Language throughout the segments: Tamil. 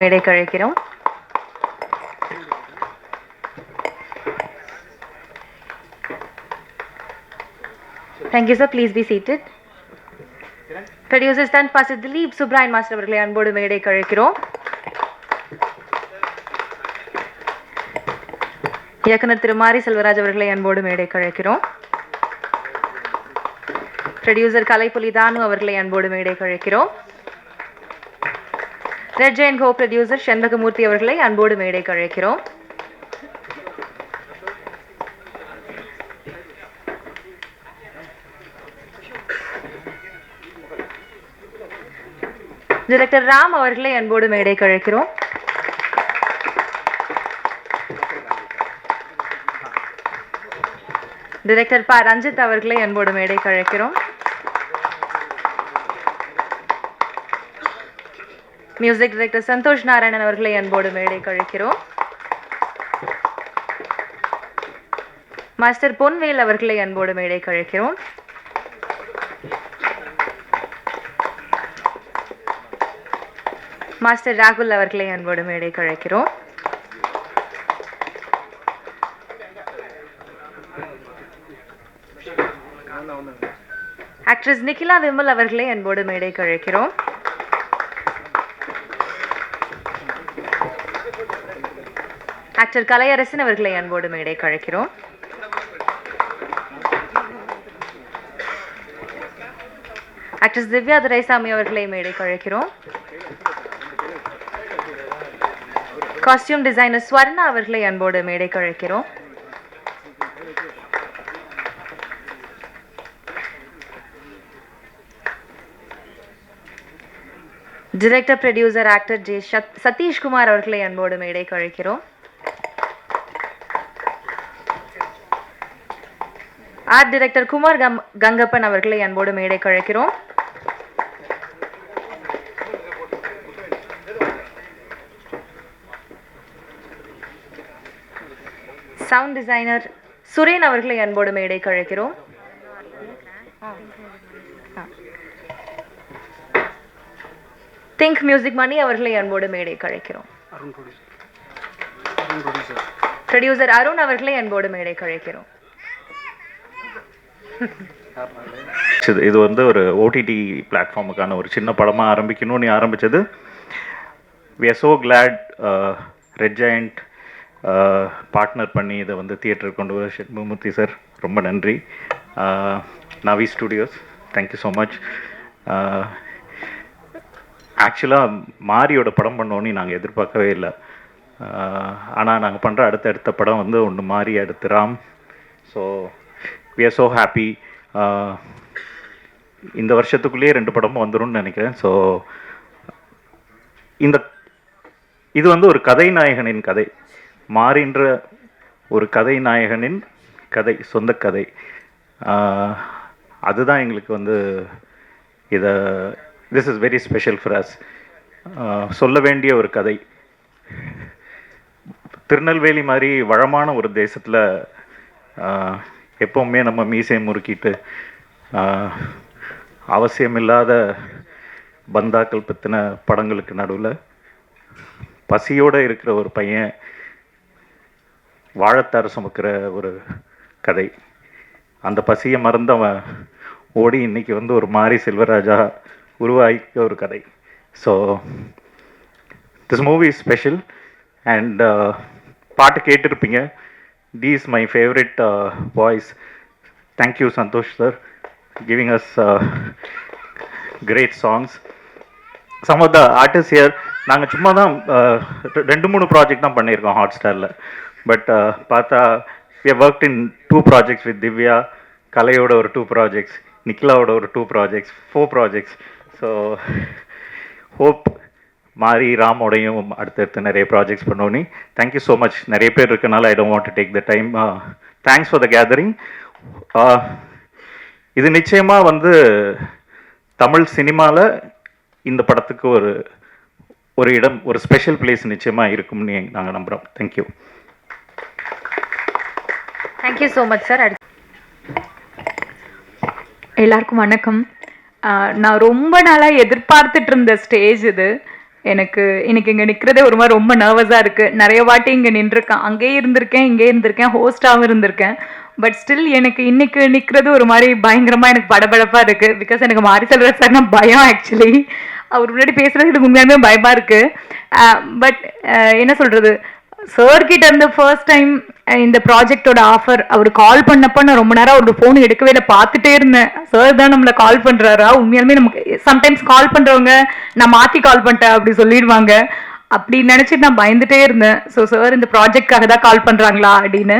மேடை கழிக்கிறோம். Thank you, sir. Please be seated. Producer stunt master Dilip Subrayan master அவர்களை அன்போடு மேடை கழிக்கிறோம். இயக்குனர் திரு மாரி செல்வராஜ் அவர்களை அன்போடு மேடை கழிக்கிறோம். ப்ரொடியூசர் கலைப்புலி தானு அவர்களை அன்போடு மேடை கழிக்கிறோம். ரெட் ஜெயண்ட் கோ ப்ரொடியூசர் செண்பகமூர்த்தி அவர்களை அன்போடு மேடை கழிக்கிறோம். டைரக்டர் ராம் அவர்களை அன்போடு மேடை கழிக்கிறோம். டைரக்டர் ப ரஞ்சித் அவர்களை அன்போடு மேடை கழிக்கிறோம். மியூசிக் டைரக்டர் சந்தோஷ் நாராயணன் அவர்களை அன்போடு மேடை கழிக்கிறோம். மாஸ்டர் பொன்வேல் அவர்களை அன்போடு மேடை கழிக்கிறோம். மாஸ்டர் ராகுல் அவர்களை அன்போடு மேடை கழிக்கிறோம். ஆக்ட்ரஸ் நிகிலா விமல் அவர்களை அன்போடு மேடை கழிக்கிறோம். ஆக்டர் கலையரசன் அவர்களை அன்போடு மேடை கழிக்கிறோம். ஆக்ட்ரஸ் திவ்யா துரைசாமி அவர்களை மேடை கழிக்கிறோம். காஸ்டியூம் டிசைனர் ஸ்வர்ணா அவர்களை அன்போடு மேடை கழிக்கிறோம். Director producer actor J Sathishkumar அவர்களை அன்போடு மேடை கழிக்கிறோம். ஆர்ட் டைரக்டர் குமார் கங்கப்பன் அவர்களை அன்போடு மேடை கழிக்கிறோம். சவுண்ட் டிசைனர் சுரேன் அவர்களை அன்போடு மேடை கழிக்கிறோம். திங்க் மியூசிக் மணி அவர்களை அன்போடு மேடை கழிக்கிறோம். ப்ரொடியூசர் அருண் அவர்களை அன்போடு மேடை கழிக்கிறோம். இது வந்து ஒரு ஓடிடி பிளாட்ஃபார்முக்கான ஒரு சின்ன படமாக ஆரம்பிக்கணும்னு ஆரம்பித்தது. We are so glad Red Giant partner பண்ணி இதை வந்து தியேட்டருக்கு கொண்டு வர செண்பகமூர்த்தி சார் ரொம்ப நன்றி. நவி ஸ்டுடியோஸ் தேங்க்யூ ஸோ மச். ஆக்சுவலாக மாரியோட படம் பண்ணோன்னு நாங்கள் எதிர்பார்க்கவே இல்லை. ஆனால் நாங்கள் பண்ணுற அடுத்த படம் வந்து ஒன்று மாரி, அடுத்து Ram. So we are so happy. இந்த வருஷத்துக்குள்ளேயே 2 படமும் வந்துடும்னு நினைக்கிறேன். ஸோ இது வந்து ஒரு கதை நாயகனின் கதை, மாறின்ற ஒரு கதை நாயகனின் கதை, சொந்த கதை. அதுதான் எங்களுக்கு வந்து இதை this is very special for us. சொல்ல வேண்டிய ஒரு கதை. திருநெல்வேலி மாதிரி வளமான ஒரு தேசத்தில் எப்போவுமே நம்ம மீசையை முறுக்கிட்டு அவசியமில்லாத பந்தாக்கள் பற்றின படங்களுக்கு நடுவில் பசியோடு இருக்கிற ஒரு பையன் வாழைத்தார் சுமக்கிற ஒரு கதை. அந்த பசியை மறந்தவன் ஓடி இன்னைக்கு வந்து ஒரு மாரி செல்வராஜா உருவாகிக்க ஒரு கதை. So this movie is special. And பாட்டு கேட்டிருப்பீங்க. This is my favourite voice. Thank you Santhosh sir, giving us great songs. Some of the artist here நாங்கள் சும்மா தான் 2-3 ப்ராஜெக்ட் தான் பண்ணியிருக்கோம் ஹாட் ஸ்டாரில். பட் பார்த்தா we have worked in 2 projects with Divya, கலையோட ஒரு 2 projects, நிக்கிலாவோட ஒரு 2 projects, 4 projects. ஸோ ஹோப் மாரி ராமோடையும் அடுத்தடுத்து நிறைய ப்ராஜெக்ட்ஸ் பண்ணோன்னு. Thank you so much. நிறைய பேர் இருக்கனால I don't want to take the time. Thanks for the gathering. இது நிச்சயமாக வந்து தமிழ் சினிமாவில் இந்த படத்துக்கு ஒரு இடம், ஒரு ஸ்பெஷல் பிளேஸ் நிச்சயமாக இருக்கும்னு நாங்கள் நம்புகிறோம். Thank you. Thank you so much sir. எல்லாருக்கும் வணக்கம். நான் ரொம்ப நாளாக எதிர்பார்த்துட்டு இருந்த ஸ்டேஜ் இது. எனக்கு இன்னைக்கு இங்கே நிற்கிறதே ஒரு மாதிரி ரொம்ப நர்வஸாக இருக்குது. நிறைய வாட்டி இங்கே நின்றுருக்கேன், அங்கேயே இருந்திருக்கேன், இங்கே இருந்திருக்கேன், ஹோஸ்டாகவும் இருந்திருக்கேன். பட் ஸ்டில் எனக்கு இன்னைக்கு நிற்கிறது ஒரு மாதிரி பயங்கரமாக எனக்கு படபடப்பாக இருக்குது. பிகாஸ் எனக்கு மாரி செல்வராஜ் சார்னா பயம். ஆக்சுவலி அவர் முன்னாடி பேசுகிறது எனக்கு உண்மையாலுமே பயமாக இருக்குது. பட் என்ன சொல்கிறது, சார்கிட்ட இருந்து ஃபர்ஸ்ட் டைம் இந்த ப்ராஜெக்டோட ஆஃபர் அவர் கால் பண்ணப்போ நான் ரொம்ப நேரம் அவரோட ஃபோன் எடுக்கவே இல்லை, பார்த்துட்டே இருந்தேன். சார் தான் நம்மளை கால் பண்ணுறாரா? உண்மையாலுமே நமக்கு சம்டைம்ஸ் கால் பண்ணுறவங்க நான் மாற்றி கால் பண்ணிட்டேன் அப்படி சொல்லிடுவாங்க. அப்படி நினச்சிட்டு நான் பயந்துட்டே இருந்தேன். ஸோ சார் இந்த ப்ராஜெக்ட்காக தான் கால் பண்ணுறாங்களா அப்படின்னு.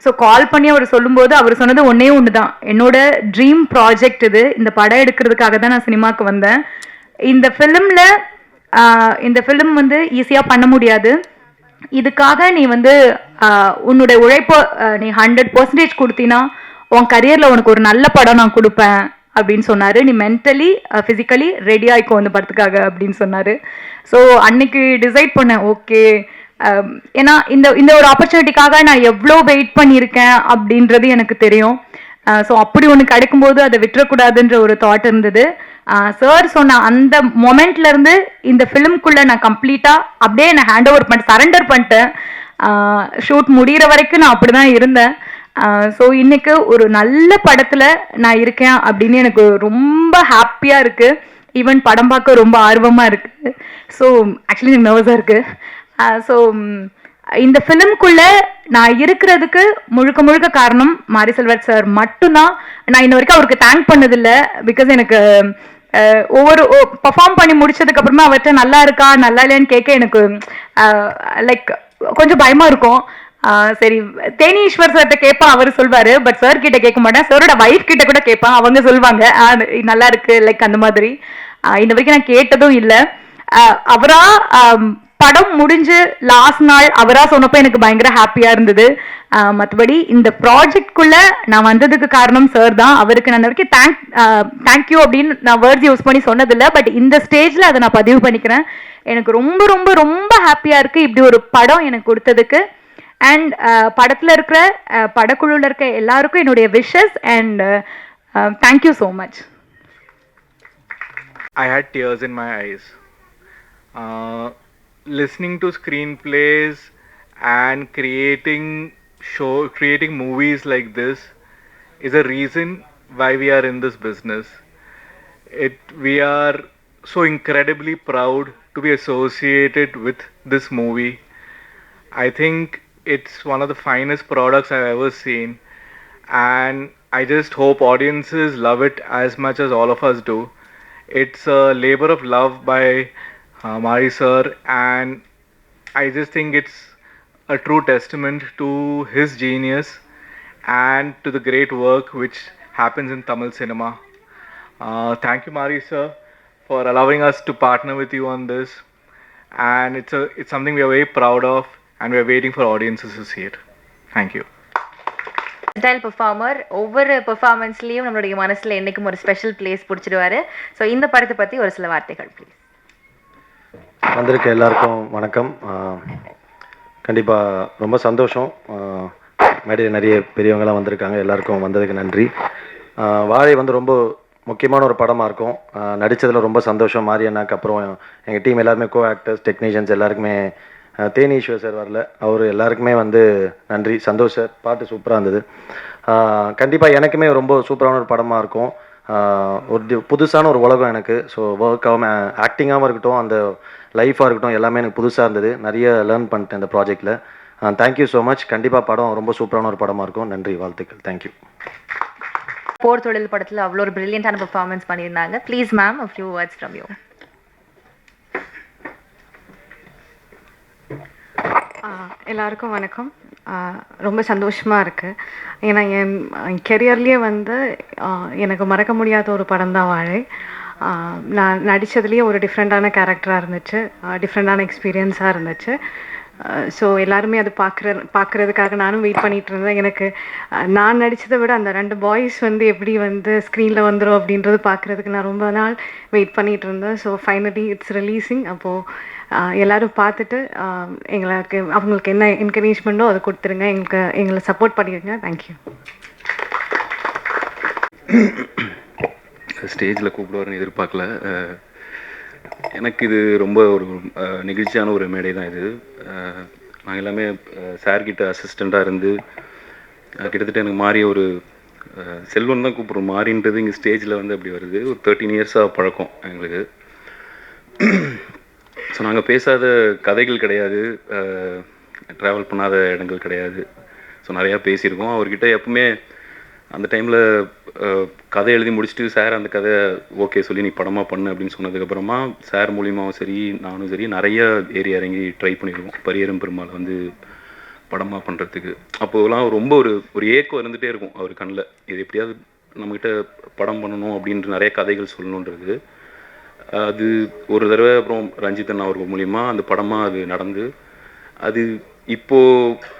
ஸோ கால் பண்ணி அவர் சொல்லும்போது அவர் சொன்னது ஒன்றே ஒன்று தான், என்னோட ட்ரீம் ப்ராஜெக்ட் இது, இந்த படம் எடுக்கிறதுக்காக தான் நான் சினிமாவுக்கு வந்தேன். இந்த ஃபிலிம் வந்து ஈஸியாக பண்ண முடியாது, இதுக்காக நீ வந்து உன்னுடைய உழைப்பை நீ 100% கொடுத்தினா உன் கரியரில் உனக்கு ஒரு நல்ல படம் நான் கொடுப்பேன் அப்படின்னு சொன்னார். நீ மென்டலி ஃபிசிக்கலி ரெடி ஆகிக்கோ அந்த படத்துக்காக அப்படின்னு சொன்னார். ஸோ அன்னைக்கு டிசைட் பண்ணேன், ஓகே. ஏன்னா இந்த ஒரு ஆப்பர்ச்சுனிட்டிக்காக நான் எவ்வளோ வெயிட் பண்ணியிருக்கேன் அப்படின்றது எனக்கு தெரியும். ஸோ அப்படி ஒன்று கிடைக்கும்போது அதை விட்டுறக்கூடாதுன்ற ஒரு தாட் இருந்தது. சார் சொன்ன அந்த மொமெண்ட்லேருந்து இந்த ஃபிலிம்குள்ளே நான் கம்ப்ளீட்டாக அப்படியே நான் ஹேண்ட் ஓவர் பண்ணிட்டு சரண்டர் பண்ணிட்டேன். ஷூட் முடிகிற வரைக்கும் நான் அப்படி தான் இருந்தேன். ஸோ இன்னைக்கு ஒரு நல்ல படத்தில் நான் இருக்கேன் அப்படின்னு எனக்கு ரொம்ப ஹாப்பியாக இருக்குது. ஈவன் படம் பார்க்க ரொம்ப ஆர்வமாக இருக்குது. ஸோ ஆக்சுவலி எனக்கு நர்வஸாக இருக்குது. ஸோ இந்த ஃபிலிம்குள்ளே நான் இருக்கிறதுக்கு முழுக்க முழுக்க காரணம் மாரி செல்வராஜ் சார் மட்டும்தான். நான் இன்ன வரைக்கும் அவருக்கு தேங்க் பண்ணதில்லை. பிகாஸ் எனக்கு ஒவ்வொரு பர்ஃபார்ம் பண்ணி முடிச்சதுக்கு அப்புறமா அவர்கிட்ட நல்லா இருக்கா நல்லா இல்லையான்னு கேட்க எனக்கு லைக் கொஞ்சம் பயமாக இருக்கும். சரி, தேனீஸ்வர் சார்கிட்ட கேட்பான், அவர் சொல்வார். பட் சார் கிட்ட கேட்க மாட்டேன். சாரோட வைஃப் கிட்ட கூட கேட்பான், அவங்க சொல்லுவாங்க நல்லா இருக்கு லைக் அந்த மாதிரி. இன்ன வரைக்கும் நான் கேட்டதும் இல்லை. அவரா படம் முடிஞ்சு லாஸ்ட் நாள் அவரா சொன்னப்போ எனக்கு பயங்கர ஹாப்பியாக இருந்தது. மற்றபடி இந்த ப்ராஜெக்ட்குள்ளே நான் வந்ததுக்கு காரணம் சார் தான். அவருக்கு நான் வரைக்கும் தேங்க்யூ அப்படின்னு நான் வேர்ட்ஸ் யூஸ் பண்ணி சொன்னதில்லை. பட் இந்த ஸ்டேஜில் அதை நான் பதிவு பண்ணிக்கிறேன். எனக்கு ரொம்ப ரொம்ப ரொம்ப ஹாப்பியாக இருக்குது இப்படி ஒரு படம் எனக்கு கொடுத்ததுக்கு. அண்ட் படத்தில் இருக்கிற படக்குழுவில் இருக்க எல்லாருக்கும் என்னுடைய wishes and thank you so much. I had tears in my eyes. Listening to screenplays and creating movies like this is a reason why we are in this business. We are so incredibly proud to be associated with this movie. I think it's one of the finest products I've ever seen, and I just hope audiences love it as much as all of us do. It's a labor of love by Mari sir, and I just think it's a true testament to his genius and to the great work which happens in Tamil cinema. Thank you, Mari sir, for allowing us to partner with you on this, and it's something we are very proud of, and we are waiting for audiences to see it. Thank you. Style performer, ஒவ்வொரு பெர்ஃபார்மன்ஸ்லேயும் நம்மளுடைய மனசில் என்றைக்கும் ஒரு ஸ்பெஷல் பிளேஸ் பிடிச்சிடுவார். ஸோ இந்த படத்தை பற்றி ஒரு சில வார்த்தைகள் ப்ளீஸ். வந்திருக்க எல்லாருக்கும் வணக்கம். கண்டிப்பாக ரொம்ப சந்தோஷம். மேடையில் நிறைய பெரியவங்களாம் வந்திருக்காங்க, எல்லாருக்கும் வந்ததுக்கு நன்றி. வாழை வந்து ரொம்ப முக்கியமான ஒரு படமாக இருக்கும். நடித்ததில் ரொம்ப சந்தோஷம். மாரி அண்ணாக்கு அப்புறம் எங்கள் டீம் எல்லாருமே கோ ஆக்டர்ஸ் டெக்னீஷியன்ஸ் எல்லாருக்குமே, தேனீஸ்வர் சார் வரல, அவர் எல்லாருக்குமே வந்து நன்றி. சந்தோஷ் சார், பாட்டு சூப்பராக இருந்தது. கண்டிப்பாக எனக்குமே ரொம்ப சூப்பரான ஒரு படமாக இருக்கும். ஒரு புதுசான ஒரு உலகம் எனக்கு. ஸோ ஒர்க்காகவும் ஆக்டிங்காகவும் இருக்கட்டும், அந்த லைஃபாக இருக்கட்டும், எல்லாமே எனக்கு புதுசாக இருந்தது. நிறைய லேர்ன் பண்ணிட்டேன் இந்த ப்ராஜெக்டில். Thank you so much. கண்டிப்பாக படம் ரொம்ப சூப்பரான ஒரு படமாக இருக்கும். நன்றி, வாழ்த்துக்கள். தேங்க்யூ. போர் தொழில் படத்தில் அவ்வளோ ஒரு பிரில்லியண்டான பெர்ஃபார்மன்ஸ் பண்ணியிருந்தாங்க. Please ma'am, a few words from you. எல்லாருக்கும் வணக்கம். ரொம்ப சந்தோஷமாக இருக்குது. ஏன்னா என் கெரியர்லேயே வந்து எனக்கு மறக்க முடியாத ஒரு படம் தான் வாழை. நான் நடித்ததுலேயே ஒரு டிஃப்ரெண்ட்டான கேரக்டராக இருந்துச்சு, டிஃப்ரெண்ட்டான எக்ஸ்பீரியன்ஸாக இருந்துச்சு. ஸோ எல்லாருமே அது பார்க்குறதுக்காக நானும் வெயிட் பண்ணிகிட்டு இருந்தேன். எனக்கு நான் நடித்ததை விட அந்த 2 பாய்ஸ் வந்து எப்படி வந்து ஸ்க்ரீனில் வந்துடும் அப்படின்றது பார்க்குறதுக்கு நான் ரொம்ப நாள் வெயிட் பண்ணிகிட்டு இருந்தேன். So finally it's releasing. அப்போது எல்லோரும் பார்த்துட்டு அவங்களுக்கு என்ன என்கரேஜ்மெண்ட்டோ அதை கொடுத்துருங்க, எங்களை சப்போர்ட் பண்ணிடுங்க. தேங்க்யூ. ஸ்டேஜில் கூப்பிடுவாருன்னு எதிர்பார்க்கல. எனக்கு இது ரொம்ப ஒரு நெகிழ்ச்சியான ஒரு மேடை தான் இது. நாங்கள் எல்லாமே சார்கிட்ட அசிஸ்டண்ட்டாக இருந்து கிட்டத்தட்ட எனக்கு மாறி ஒரு செல்வன் தான் கூப்பிட்றோம். மாறின்றது இங்கே ஸ்டேஜில் வந்து அப்படி வருது. ஒரு 13 இயர்ஸாக பழக்கம் எங்களுக்கு. ஸோ நாங்கள் பேசாத கதைகள் கிடையாது, ட்ராவல் பண்ணாத இடங்கள் கிடையாது. ஸோ நிறையா பேசியிருக்கோம். அவர்கிட்ட எப்பவுமே அந்த டைமில் கதை எழுதி முடிச்சுட்டு சார் அந்த கதை ஓகே சொல்லி நீ படமாக பண்ணு அப்படின்னு சொன்னதுக்கப்புறமா சார் மூலியமாகவும் சரி நானும் சரி நிறைய ஏறி இறங்கி ட்ரை பண்ணியிருக்கோம் பரியரும் பெருமாள் வந்து படமாக பண்ணுறதுக்கு. அப்போலாம் ரொம்ப ஒரு ஏக்கம் இருந்துகிட்டே இருக்கும் அவர் கண்ணில். இது எப்படியாவது நம்மக்கிட்ட படம் பண்ணணும் அப்படின்ற நிறைய கதைகள் சொல்லணுன்றது. அது ஒரு தடவை அப்புறம் ரஞ்சித் அண்ணா அவர்கள் மூலிமா அந்த படமாக அது நடந்து அது இப்போது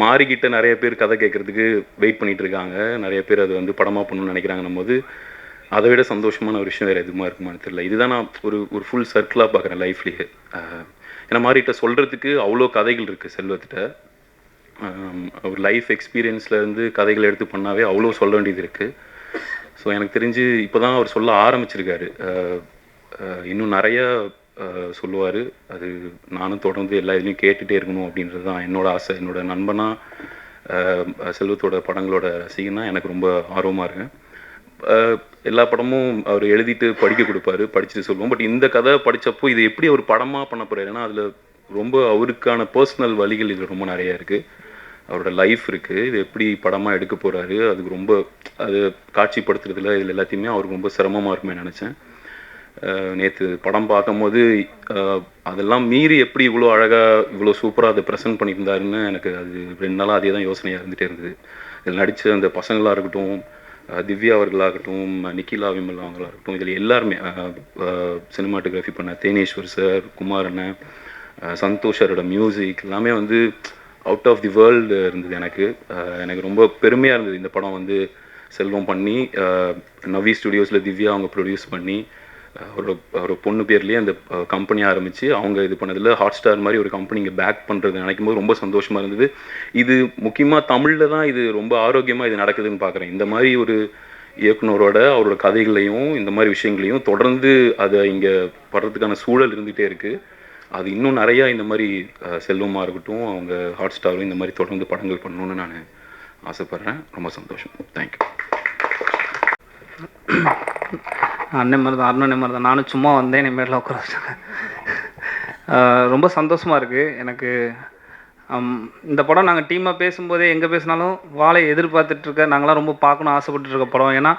மாறிக்கிட்ட நிறைய பேர் கதை கேட்குறதுக்கு வெயிட் பண்ணிகிட்டு இருக்காங்க. நிறைய பேர் அது வந்து படமாக பண்ணணும்னு நினைக்கிறாங்கன்னும் போது அதை விட சந்தோஷமான ஒரு விஷயம் வேறு எதுவுமா இருக்குமான்னு தெரியல. இதுதான் நான் ஒரு ஃபுல் சர்க்கிளாக பார்க்குறேன் லைஃப்லேயே. ஏன்னா மாறிட்ட சொல்கிறதுக்கு அவ்வளோ கதைகள் இருக்குது செல்வத்திட்ட. ஒரு லைஃப் எக்ஸ்பீரியன்ஸ்லேருந்து கதைகள் எடுத்து பண்ணாவே அவ்வளோ சொல்ல வேண்டியது இருக்குது. ஸோ எனக்கு தெரிஞ்சு இப்போ தான் அவர் சொல்ல ஆரம்பிச்சிருக்காரு. இன்னும் நிறையா சொல்லுவார். அது நானும் தொடர்ந்து எல்லா இதுலேயும் கேட்டுகிட்டே இருக்கணும் அப்படின்றது தான் என்னோடய ஆசை. என்னோடய நண்பனாக செல்வத்தோட படங்களோட ரசிகனா எனக்கு ரொம்ப ஆர்வமாக இருக்கேன். எல்லா படமும் அவர் எழுதிட்டு படிக்க கொடுப்பாரு, படிச்சுட்டு சொல்லுவோம். பட் இந்த கதை படித்தப்போ இது எப்படி அவர் படமாக பண்ண போகிறாரு, ஏன்னா அதில் ரொம்ப அவருக்கான பர்சனல் வழிகள் இதில் ரொம்ப நிறையா இருக்குது. அவரோட லைஃப் இருக்குது. இது எப்படி படமாக எடுக்க போகிறாரு, அதுக்கு ரொம்ப அது காட்சிப்படுத்துறதுல இதில் எல்லாத்தையுமே அவருக்கு ரொம்ப சிரமமாக இருக்குமே நினச்சேன். நேற்று படம் பார்க்கும்போது அதெல்லாம் மீறி எப்படி இவ்வளோ அழகாக இவ்வளோ சூப்பராக அதை ப்ரெசென்ட் பண்ணியிருந்தாருன்னு எனக்கு அது 2 நாளாக அதே தான் யோசனையாக இருந்துகிட்டே இருந்தது. இதில் நடித்த அந்த பசங்களாக இருக்கட்டும், திவ்யா அவர்களாகட்டும், நிக்கிலா விமல் அவங்களாகட்டும், இதில் எல்லாருமே சினிமாட்டோகிராஃபி பண்ண தேனேஸ்வர் சார், குமார் அண்ணன், சந்தோஷரோட மியூசிக் எல்லாமே வந்து அவுட் ஆஃப் தி வேர்ல்டு இருந்தது. எனக்கு ரொம்ப பெருமையாக இருந்தது இந்த படம் வந்து செல்வம் பண்ணி நவி ஸ்டுடியோஸில் திவ்யா அவங்க ப்ரொடியூஸ் பண்ணி ஒரு பொண்ணு பேர்லேயே அந்த கம்பெனி ஆரம்பித்து அவங்க இது பண்ணதில் ஹாட் ஸ்டார் மாதிரி ஒரு கம்பெனி இங்கே பேக் பண்ணுறது நினைக்கும் போது ரொம்ப சந்தோஷமாக இருந்தது. இது முக்கியமாக தமிழில் தான் இது ரொம்ப ஆரோக்கியமாக இது நடக்குதுன்னு பார்க்குறேன். இந்த மாதிரி ஒரு இயக்குனரோட அவரோட கதைகளையும் இந்த மாதிரி விஷயங்களையும் தொடர்ந்து அதை இங்கே படுறதுக்கான சூழல் இருந்துகிட்டே இருக்குது. அது இன்னும் நிறையா இந்த மாதிரி செல்வமாக இருக்கட்டும், அவங்க ஹாட் ஸ்டாரும் இந்த மாதிரி தொடர்ந்து படங்கள் பண்ணணுன்னு நான் ஆசைப்பட்றேன். ரொம்ப சந்தோஷம். தேங்க்யூ. அண்ணன் மாதிரி தான், அருண் மாதிரி தான். நானும் சும்மா வந்தேன், என் மேலே உட்கார வச்சாங்க. ரொம்ப சந்தோஷமாக இருக்குது எனக்கு. இந்த படம் நாங்கள் டீமாக பேசும்போதே எங்கே பேசினாலும் வாழை எதிர்பார்த்துட்ருக்க, நாங்களாம் ரொம்ப பார்க்கணும் ஆசைப்பட்டுருக்க படம். ஏன்னா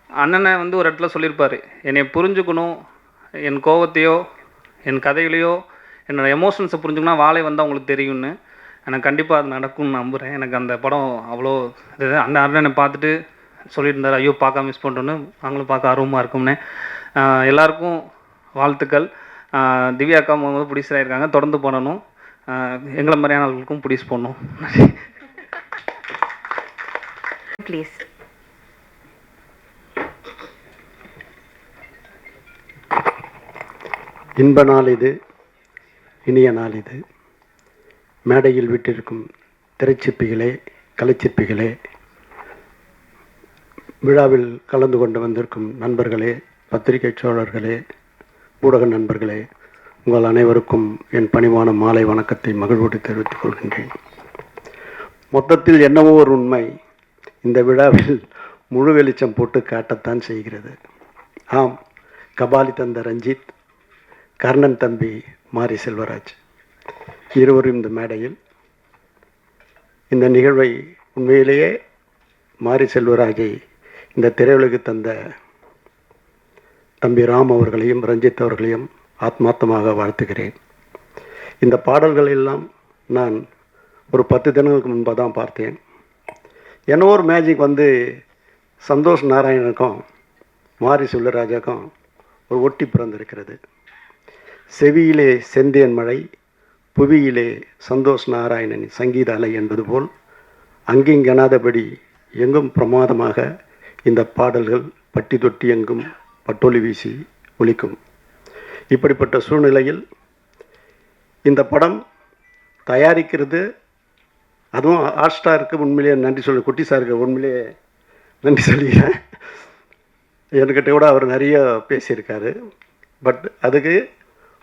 அண்ணனை வந்து ஒரு இடத்துல சொல்லியிருப்பார், என்னை புரிஞ்சுக்கணும், என் கோவத்தையோ என் கதைகளையோ என்னோடய எமோஷன்ஸை புரிஞ்சுக்கணும் வாழை வந்தால் உங்களுக்கு தெரியும்னு. எனக்கு கண்டிப்பாக அது நடக்கும்னு நம்புகிறேன். எனக்கு அந்த படம் அவ்வளோ இது. அந்த அண்ணனை பார்த்துட்டு சொல்லிட்டு இருந்தார், ஐயோ பார்க்க மிஸ் பண்ணுறோன்னு. நாங்களும் பார்க்க ஆர்வமாக இருக்கும்னு. எல்லாருக்கும் வாழ்த்துக்கள். திவ்யா அக்கா போது ப்ரொடியூசர் ஆகிருக்காங்க, தொடர்ந்து பண்ணணும். எங்களை மாதிரியான ஆளுகளுக்கும் ப்ரொடியூஸ் பண்ணணும். ப்ளீஸ். இன்ப நாள் இது, இனிய நாள் இது. மேடையில் விட்டிருக்கும் திரைச்சிற்பிகளே, கலைச்சிற்பிகளே, விழாவில் கலந்து கொண்டு வந்திருக்கும் நண்பர்களே, பத்திரிகை சோழர்களே, ஊடக நண்பர்களே, உங்கள் அனைவருக்கும் என் பணிவான மாலை வணக்கத்தை மகிழ்வோடு தெரிவித்துக் கொள்கின்றேன். மொத்தத்தில் என்னவோ ஒரு உண்மை இந்த விழாவில் முழு வெளிச்சம் போட்டு காட்டத்தான் செய்கிறது. ஆம், கபாலி தந்த ரஞ்சித், கர்ணன் தம்பி மாரி செல்வராஜ் இருவரும் இந்த மேடையில். இந்த நிகழ்வை உண்மையிலேயே மாரி செல்வராஜை இந்த திரையுலகு தந்த தம்பி ராம் அவர்களையும் ரஞ்சித் அவர்களையும் ஆத்மார்த்தமாக வாழ்த்துகிறேன். இந்த பாடல்கள் எல்லாம் நான் ஒரு 10 தினங்களுக்கு முன்பாக தான் பார்த்தேன். என்ன ஒரு மேஜிக் வந்து சந்தோஷ் நாராயணனுக்கும் மாரி செல்வராஜாக்கும் ஒரு ஒட்டி பிறந்திருக்கிறது. செவியிலே செந்தேன் மழை, புவியிலே சந்தோஷ் நாராயணனின் சங்கீத அலை என்பது போல் அங்கிங்கெனாதபடி எங்கும் பிரமாதமாக இந்த பாடல்கள் பட்டி தொட்டி எங்கும் பட்டொலி வீசி ஒலிக்கும். இப்படிப்பட்ட சூழ்நிலையில் இந்த படம் தயாரிக்கிறது, அதுவும் ஹாட் ஸ்டாருக்கு உண்மையிலேயே நன்றி சொல்லு, குட்டி சாருக்கு உண்மையிலேயே நன்றி சொல்லிக்கிறேன். என்கிட்ட கூட அவர் நிறைய பேசியிருக்காரு. பட் அதுக்கு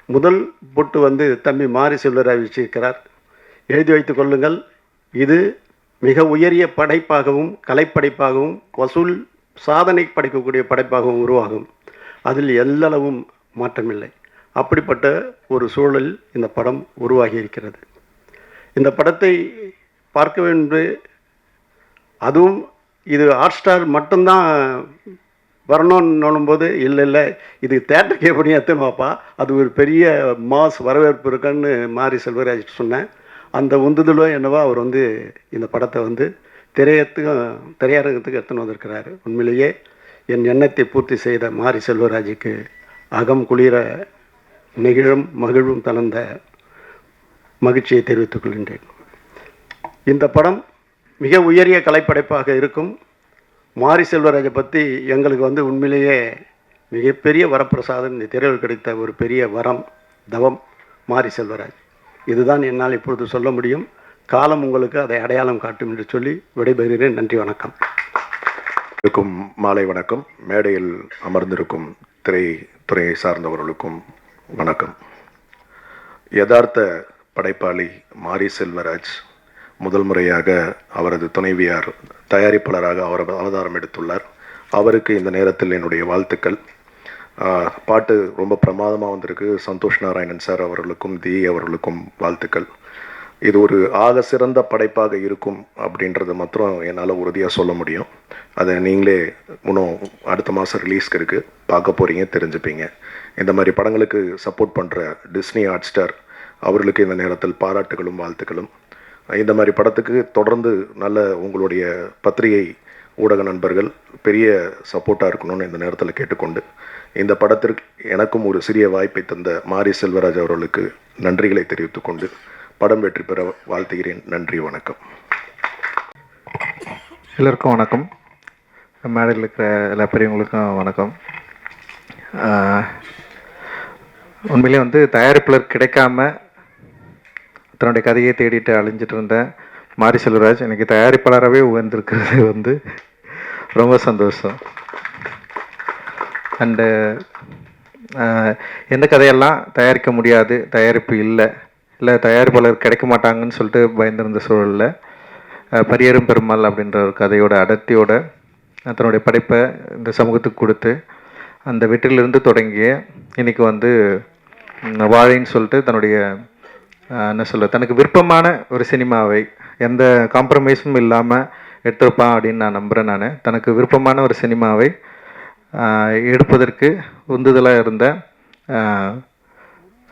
முதல் பொட்டு வந்து தம்பி மாரி செல்வராஜ் வச்சிருக்கிறார். எழுதி வைத்துக் கொள்ளுங்கள், இது மிக உயரிய படைப்பாகவும் கலைப்படைப்பாகவும் வசூல் சாதனை படைக்கக்கூடிய படைப்பாகவும் உருவாகும். அதில் எல்லளவும் மாற்றமில்லை. அப்படிப்பட்ட ஒரு சூழலில் இந்த படம் உருவாகி இருக்கிறது. இந்த படத்தை பார்க்க வேண்டும், அதுவும் இது ஹாட்ஸ்டார் மட்டும்தான் வரணும்னு போது இல்லை இது தேட்டருக்கு எப்படி எத்தணுமாப்பா, அது ஒரு பெரிய மாஸ் வரவேற்பு இருக்குன்னு மாரி செல்வராஜ் சொன்னேன். அந்த உந்துதலோ என்னவோ அவர் வந்து இந்த படத்தை வந்து திரையரங்கத்துக்கு எடுத்துன்னு வந்திருக்கிறாரு. உண்மையிலேயே என் எண்ணத்தை பூர்த்தி செய்த மாரி செல்வராஜுக்கு அகம் குளிர நெகிழும் மகிழ்வும் தளர்ந்த மகிழ்ச்சியை தெரிவித்துக் கொள்கின்றேன். இந்த படம் மிக உயரிய கலைப்படைப்பாக இருக்கும். மாரி செல்வராஜை பற்றி எங்களுக்கு வந்து உண்மையிலேயே மிகப்பெரிய வரப்பிரசாதம், இந்த திரையில் கிடைத்த ஒரு பெரிய வரம், தவம் மாரி செல்வராஜ். இதுதான் என்னால் இப்பொழுது சொல்ல முடியும். காலம் உங்களுக்கு அதை அடையாளம் காட்டும் என்று சொல்லி விடைபெறுகிறேன். நன்றி, வணக்கம். இருக்கும் மாலை வணக்கம். மேடையில் அமர்ந்திருக்கும் திரைத்துறையை சார்ந்தவர்களுக்கும் வணக்கம். யதார்த்த படைப்பாளி மாரி செல்வராஜ் முதல் முறையாக அவரது துணைவியார் தயாரிப்பாளராக அவர் அவதாரம் எடுத்துள்ளார். அவருக்கு இந்த நேரத்தில் என்னுடைய வாழ்த்துக்கள். பாட்டு ரொம்ப பிரமாதமாக வந்திருக்கு. சந்தோஷ் நாராயணன் சார் அவர்களுக்கும் அவர்களுக்கும் வாழ்த்துக்கள். இது ஒரு ஆக சிறந்த படைப்பாக இருக்கும் அப்படின்றது மாத்திரம் என்னால் உறுதியாக சொல்ல முடியும். அதை நீங்களே இன்னும் அடுத்த மாதம் ரிலீஸ்க்கு இருக்குது, பார்க்க போகிறீங்க, தெரிஞ்சுப்பீங்க. இந்த மாதிரி படங்களுக்கு சப்போர்ட் பண்ணுற டிஸ்னி ஹாட்ஸ்டார் அவர்களுக்கு இந்த நேரத்தில் பாராட்டுகளும் வாழ்த்துக்களும். இந்த மாதிரி படத்துக்கு தொடர்ந்து நல்ல உங்களுடைய பத்திரிகை ஊடக நண்பர்கள் பெரிய சப்போர்ட்டாக இருக்கணும்னு இந்த நேரத்தில் கேட்டுக்கொண்டு, இந்த படத்திற்கு எனக்கும் ஒரு சிறிய வாய்ப்பை தந்த மாரி செல்வராஜ் அவர்களுக்கு நன்றிகளை தெரிவித்துக்கொண்டு படம் வெற்றி பெற வாழ்த்துகிறேன். நன்றி, வணக்கம். எல்லோருக்கும் வணக்கம். மேடையில் இருக்கிற எல்லா பெரியவங்களுக்கும் வணக்கம். உண்மையிலே வந்து தயாரிப்பாளர் கிடைக்காம தன்னுடைய கதையை தேடிட்டு அழிஞ்சிட்டு இருந்த மாரி செல்வராஜ் எனக்கு தயாரிப்பாளராகவே உயர்ந்திருக்கிறது வந்து ரொம்ப சந்தோஷம். அண்டு எந்த கதையெல்லாம் தயாரிக்க முடியாது, தயாரிப்பு இல்லை தயாரிப்பாளர் கிடைக்க மாட்டாங்கன்னு சொல்லிட்டு பயந்திருந்த சூழலில் பரியரும் பெருமாள் அப்படின்ற ஒரு கதையோட அடர்த்தியோட தன்னுடைய படைப்பை இந்த சமூகத்துக்கு கொடுத்து அந்த வெற்றிலிருந்து தொடங்கிய இன்றைக்கி வந்து வாழைன்னு சொல்லிட்டு தன்னுடைய என்ன சொல்ல தனக்கு விருப்பமான ஒரு சினிமாவை எந்த காம்ப்ரமைஸும் இல்லாமல் எடுத்திருப்பான் அப்படின்னு நான் நம்புகிறேன். நான் தனக்கு விருப்பமான ஒரு சினிமாவை எடுப்பதற்கு உந்துதலாக இருந்த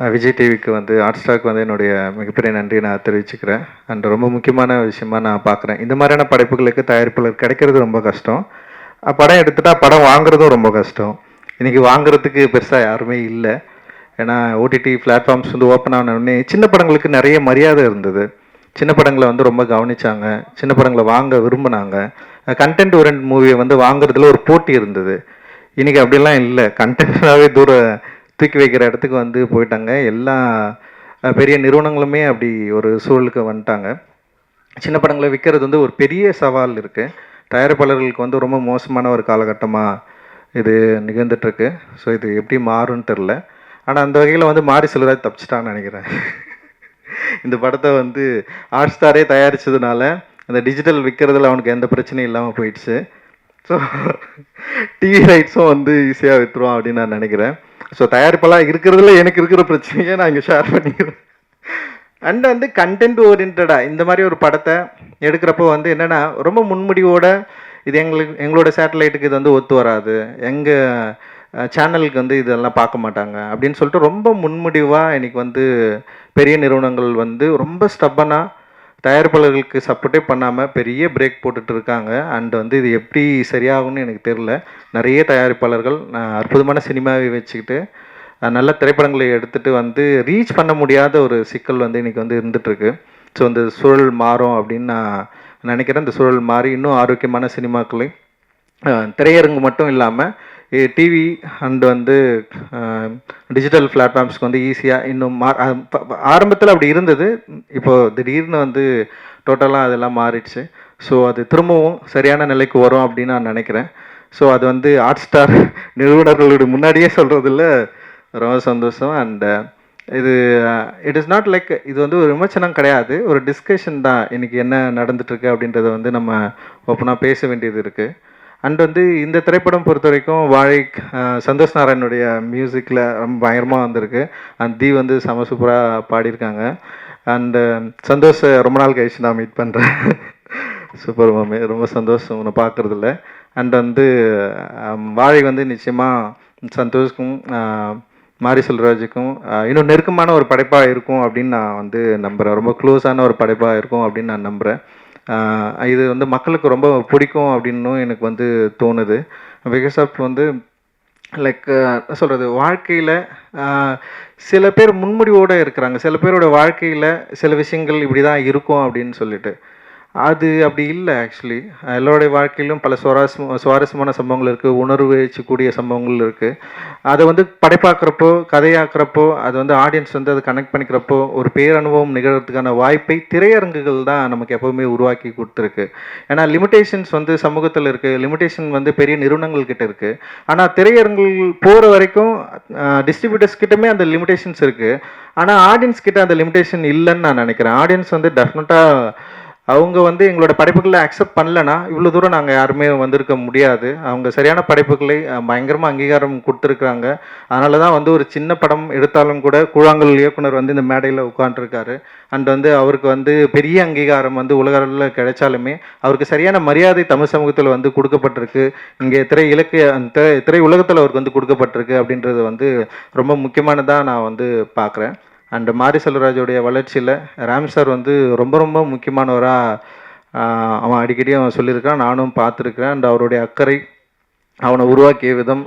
விஜய் டிவிக்கு வந்து ஹாட்ஸ்டாருக்கு வந்து என்னுடைய மிகப்பெரிய நன்றியை நான் தெரிவிச்சுக்கிறேன். அண்ட் ரொம்ப முக்கியமான விஷயமாக நான் பார்க்குறேன், இந்த மாதிரியான படைப்புகளுக்கு தயாரிப்பாளர் கிடைக்கிறது ரொம்ப கஷ்டம். படம் எடுத்துட்டா படம் வாங்குறதும் ரொம்ப கஷ்டம். இன்றைக்கி வாங்குறதுக்கு பெருசாக யாருமே இல்லை. ஏன்னா ஓடிடி பிளாட்ஃபார்ம்ஸ் வந்து ஓப்பன் ஆனோடனே சின்ன படங்களுக்கு நிறைய மரியாதை இருந்தது. சின்ன படங்களை வந்து ரொம்ப கவனித்தாங்க, சின்ன படங்களை வாங்க விரும்பினாங்க. கண்டென்ட் ஓரியன்ட் மூவியை வந்து வாங்குறதுல ஒரு போட்டி இருந்தது. இன்றைக்கி அப்படிலாம் இல்லை. கண்டென்ட்டாகவே தூக்கி வைக்கிற இடத்துக்கு வந்து போயிட்டாங்க. எல்லா பெரிய நிறுவனங்களுமே அப்படி ஒரு சூழலுக்கு வந்துட்டாங்க. சின்ன படங்களை விற்கிறது வந்து ஒரு பெரிய சவால் இருக்குது. தயாரிப்பாளர்களுக்கு வந்து ரொம்ப மோசமான ஒரு காலகட்டமாக இது நிகழ்ந்துட்டுருக்கு. ஸோ இது எப்படி மாறும்னு தெரில. ஆனால் அந்த வகையில் வந்து மாரி செல்வராஜ் தப்பிச்சிட்டான்னு நினைக்கிறேன். இந்த படத்தை வந்து ஹாட்ஸ்டாரே தயாரித்ததுனால அந்த டிஜிட்டல் விற்கிறதுல அவனுக்கு எந்த பிரச்சனையும் இல்லாமல் போயிடுச்சு. ஸோ டிவி ரைட்ஸும் வந்து ஈஸியாக விற்றுருவான் அப்படின்னு நான் நினைக்கிறேன். ஸோ தயாரிப்பெல்லாம் இருக்கிறதுல எனக்கு இருக்கிற பிரச்சனையே நான் இங்கே ஷேர் பண்ணிக்கிறேன். அண்ட் வந்து கண்டென்ட் ஓரியன்டாக இந்த மாதிரி ஒரு படத்தை எடுக்கிறப்போ வந்து என்னென்னா ரொம்ப முன்முடிவோடு இது எங்களோட சேட்டலைட்டுக்கு இது வந்து ஒத்து வராது, எங்கள் சேனலுக்கு வந்து இதெல்லாம் பார்க்க மாட்டாங்க அப்படின்னு சொல்லிட்டு ரொம்ப முன்முடிவாக இன்றைக்கி வந்து பெரிய நிறுவனங்கள் வந்து ரொம்ப ஸ்டப்பனாக தயாரிப்பாளர்களுக்கு சப்போர்ட்டே பண்ணாமல் பெரிய பிரேக் போட்டுட்டு இருக்காங்க. அண்ட் வந்து இது எப்படி சரியாகும்னு எனக்கு தெரில. நிறைய தயாரிப்பாளர்கள் அற்புதமான சினிமாவை வச்சுக்கிட்டு நல்ல திரைப்படங்களை எடுத்துகிட்டு வந்து ரீச் பண்ண முடியாத ஒரு சிக்கல் வந்து இன்றைக்கி வந்து இருந்துகிட்ருக்கு. ஸோ இந்த சூழல் மாறும் அப்படின்னு நான் நினைக்கிறேன். இந்த சூழல் மாறி இன்னும் ஆரோக்கியமான சினிமாக்களை திரையரங்கு மட்டும் இல்லாமல் டிவி அண்ட் வந்து டிஜிட்டல் பிளாட்ஃபார்ம்ஸ்க்கு வந்து ஈஸியாக இன்னும் ஆரம்பத்தில் அப்படி இருந்தது. இப்போது திடீர்னு வந்து டோட்டலாக அதெல்லாம் மாறிடுச்சு. ஸோ அது திரும்பவும் சரியான நிலைக்கு வரும் அப்படின்னு நான் நினைக்கிறேன். ஸோ அது வந்து ஹாட்ஸ்டார் நிறுவனர்களுடைய முன்னாடியே சொல்கிறதில்ல, ரொம்ப சந்தோஷம். அண்ட் இது இட் இஸ் நாட் லைக் இது வந்து ஒரு விமர்சனம் கிடையாது, ஒரு டிஸ்கஷன் தான். இன்றைக்கி என்ன நடந்துட்டுருக்கு அப்படின்றத வந்து நம்ம ஓப்பனாக பேச வேண்டியது இருக்குது. அண்ட் வந்து இந்த திரைப்படம் பொறுத்த வரைக்கும் வாழை சந்தோஷ் நாராயணுடைய மியூசிக்கில் ரொம்ப பயங்கரமாக வந்திருக்கு. அண்ட் தி வந்து செம சூப்பராக பாடியிருக்காங்க. அண்டு சந்தோஷ் ரொம்ப நாள் கழிச்சு நான் மீட் பண்ணுறேன். சூப்பர் மாமே, ரொம்ப சந்தோஷம் உன்னை பார்க்குறதில்ல. அண்ட் வந்து வாழை வந்து நிச்சயமாக சந்தோஷ்க்கும் மாரி செல்வராஜுக்கும் இன்னும் நெருக்கமான ஒரு படைப்பாக இருக்கும் அப்படின்னு நான் வந்து நம்புகிறேன். ரொம்ப க்ளோஸான ஒரு படைப்பாக இருக்கும் அப்படின்னு நான் நம்புகிறேன். இது வந்து மக்களுக்கு ரொம்ப பிடிக்கும் அப்படின்னும் எனக்கு வந்து தோணுது. பிகாஸ் ஆஃப் வந்து லைக் சொல்கிறது, வாழ்க்கையில் சில பேர் முன்முடிவோடு இருக்கிறாங்க. சில பேரோட வாழ்க்கையில் சில விஷயங்கள் இப்படி தான் இருக்கும் அப்படின்னு சொல்லிட்டு, அது அப்படி இல்லை. ஆக்சுவலி எல்லோருடைய வாழ்க்கையிலும் பல சுவாரஸ்யமான சம்பவங்கள் இருக்குது, உணர்வு வச்சக்கூடிய சம்பவங்கள் இருக்குது. அதை வந்து படைப்பாக்குறப்போ, கதையாக்குறப்போ, அது வந்து ஆடியன்ஸ் வந்து அதை கனெக்ட் பண்ணிக்கிறப்போ ஒரு பேரனுபவம் நிகழ்கிறதுக்கான வாய்ப்பை திரையரங்குகள் தான் நமக்கு எப்போவுமே உருவாக்கி கொடுத்துருக்கு. ஏன்னா லிமிடேஷன்ஸ் வந்து சமூகத்தில் இருக்குது, லிமிடேஷன் வந்து பெரிய நிறுவனங்கள் கிட்ட இருக்குது. ஆனால் திரையரங்குகள் போகிற வரைக்கும் டிஸ்ட்ரிபியூட்டர்ஸ் கிட்டமே அந்த லிமிடேஷன்ஸ் இருக்குது. ஆனால் ஆடியன்ஸ் கிட்ட அந்த லிமிடேஷன் இல்லைன்னு நான் நினைக்கிறேன். ஆடியன்ஸ் வந்து டெஃபினட்டாக அவங்க வந்து எங்களோட படைப்புகளை அக்செப்ட் பண்ணலைன்னா இவ்வளோ தூரம் நாங்கள் யாருமே வந்திருக்க முடியாது. அவங்க சரியான படைப்புகளை பயங்கரமாக அங்கீகாரம் கொடுத்துருக்குறாங்க. அதனால தான் வந்து ஒரு சின்ன படம் எடுத்தாலும் கூட கூழாங்கல் இயக்குனர் வந்து இந்த மேடையில் உட்காந்துருக்காரு. அண்ட் வந்து அவருக்கு வந்து பெரிய அங்கீகாரம் வந்து உலக அளவில் கிடைச்சாலுமே அவருக்கு சரியான மரியாதை தமிழ் சமூகத்தில் வந்து கொடுக்கப்பட்டிருக்கு. இங்கே திரை உலகத்தில் அவருக்கு வந்து கொடுக்கப்பட்டிருக்கு அப்படின்றது வந்து ரொம்ப முக்கியமானதாக நான் வந்து பார்க்குறேன். அண்டு மாரி செல்வராஜோடைய வளர்ச்சியில் ராம் சார் வந்து ரொம்ப ரொம்ப முக்கியமானவராக அவன் அடிக்கடி அவன் சொல்லியிருக்கான், நானும் பார்த்துருக்கிறேன். அண்ட் அவருடைய அக்கறை, அவனை உருவாக்கிய விதம்,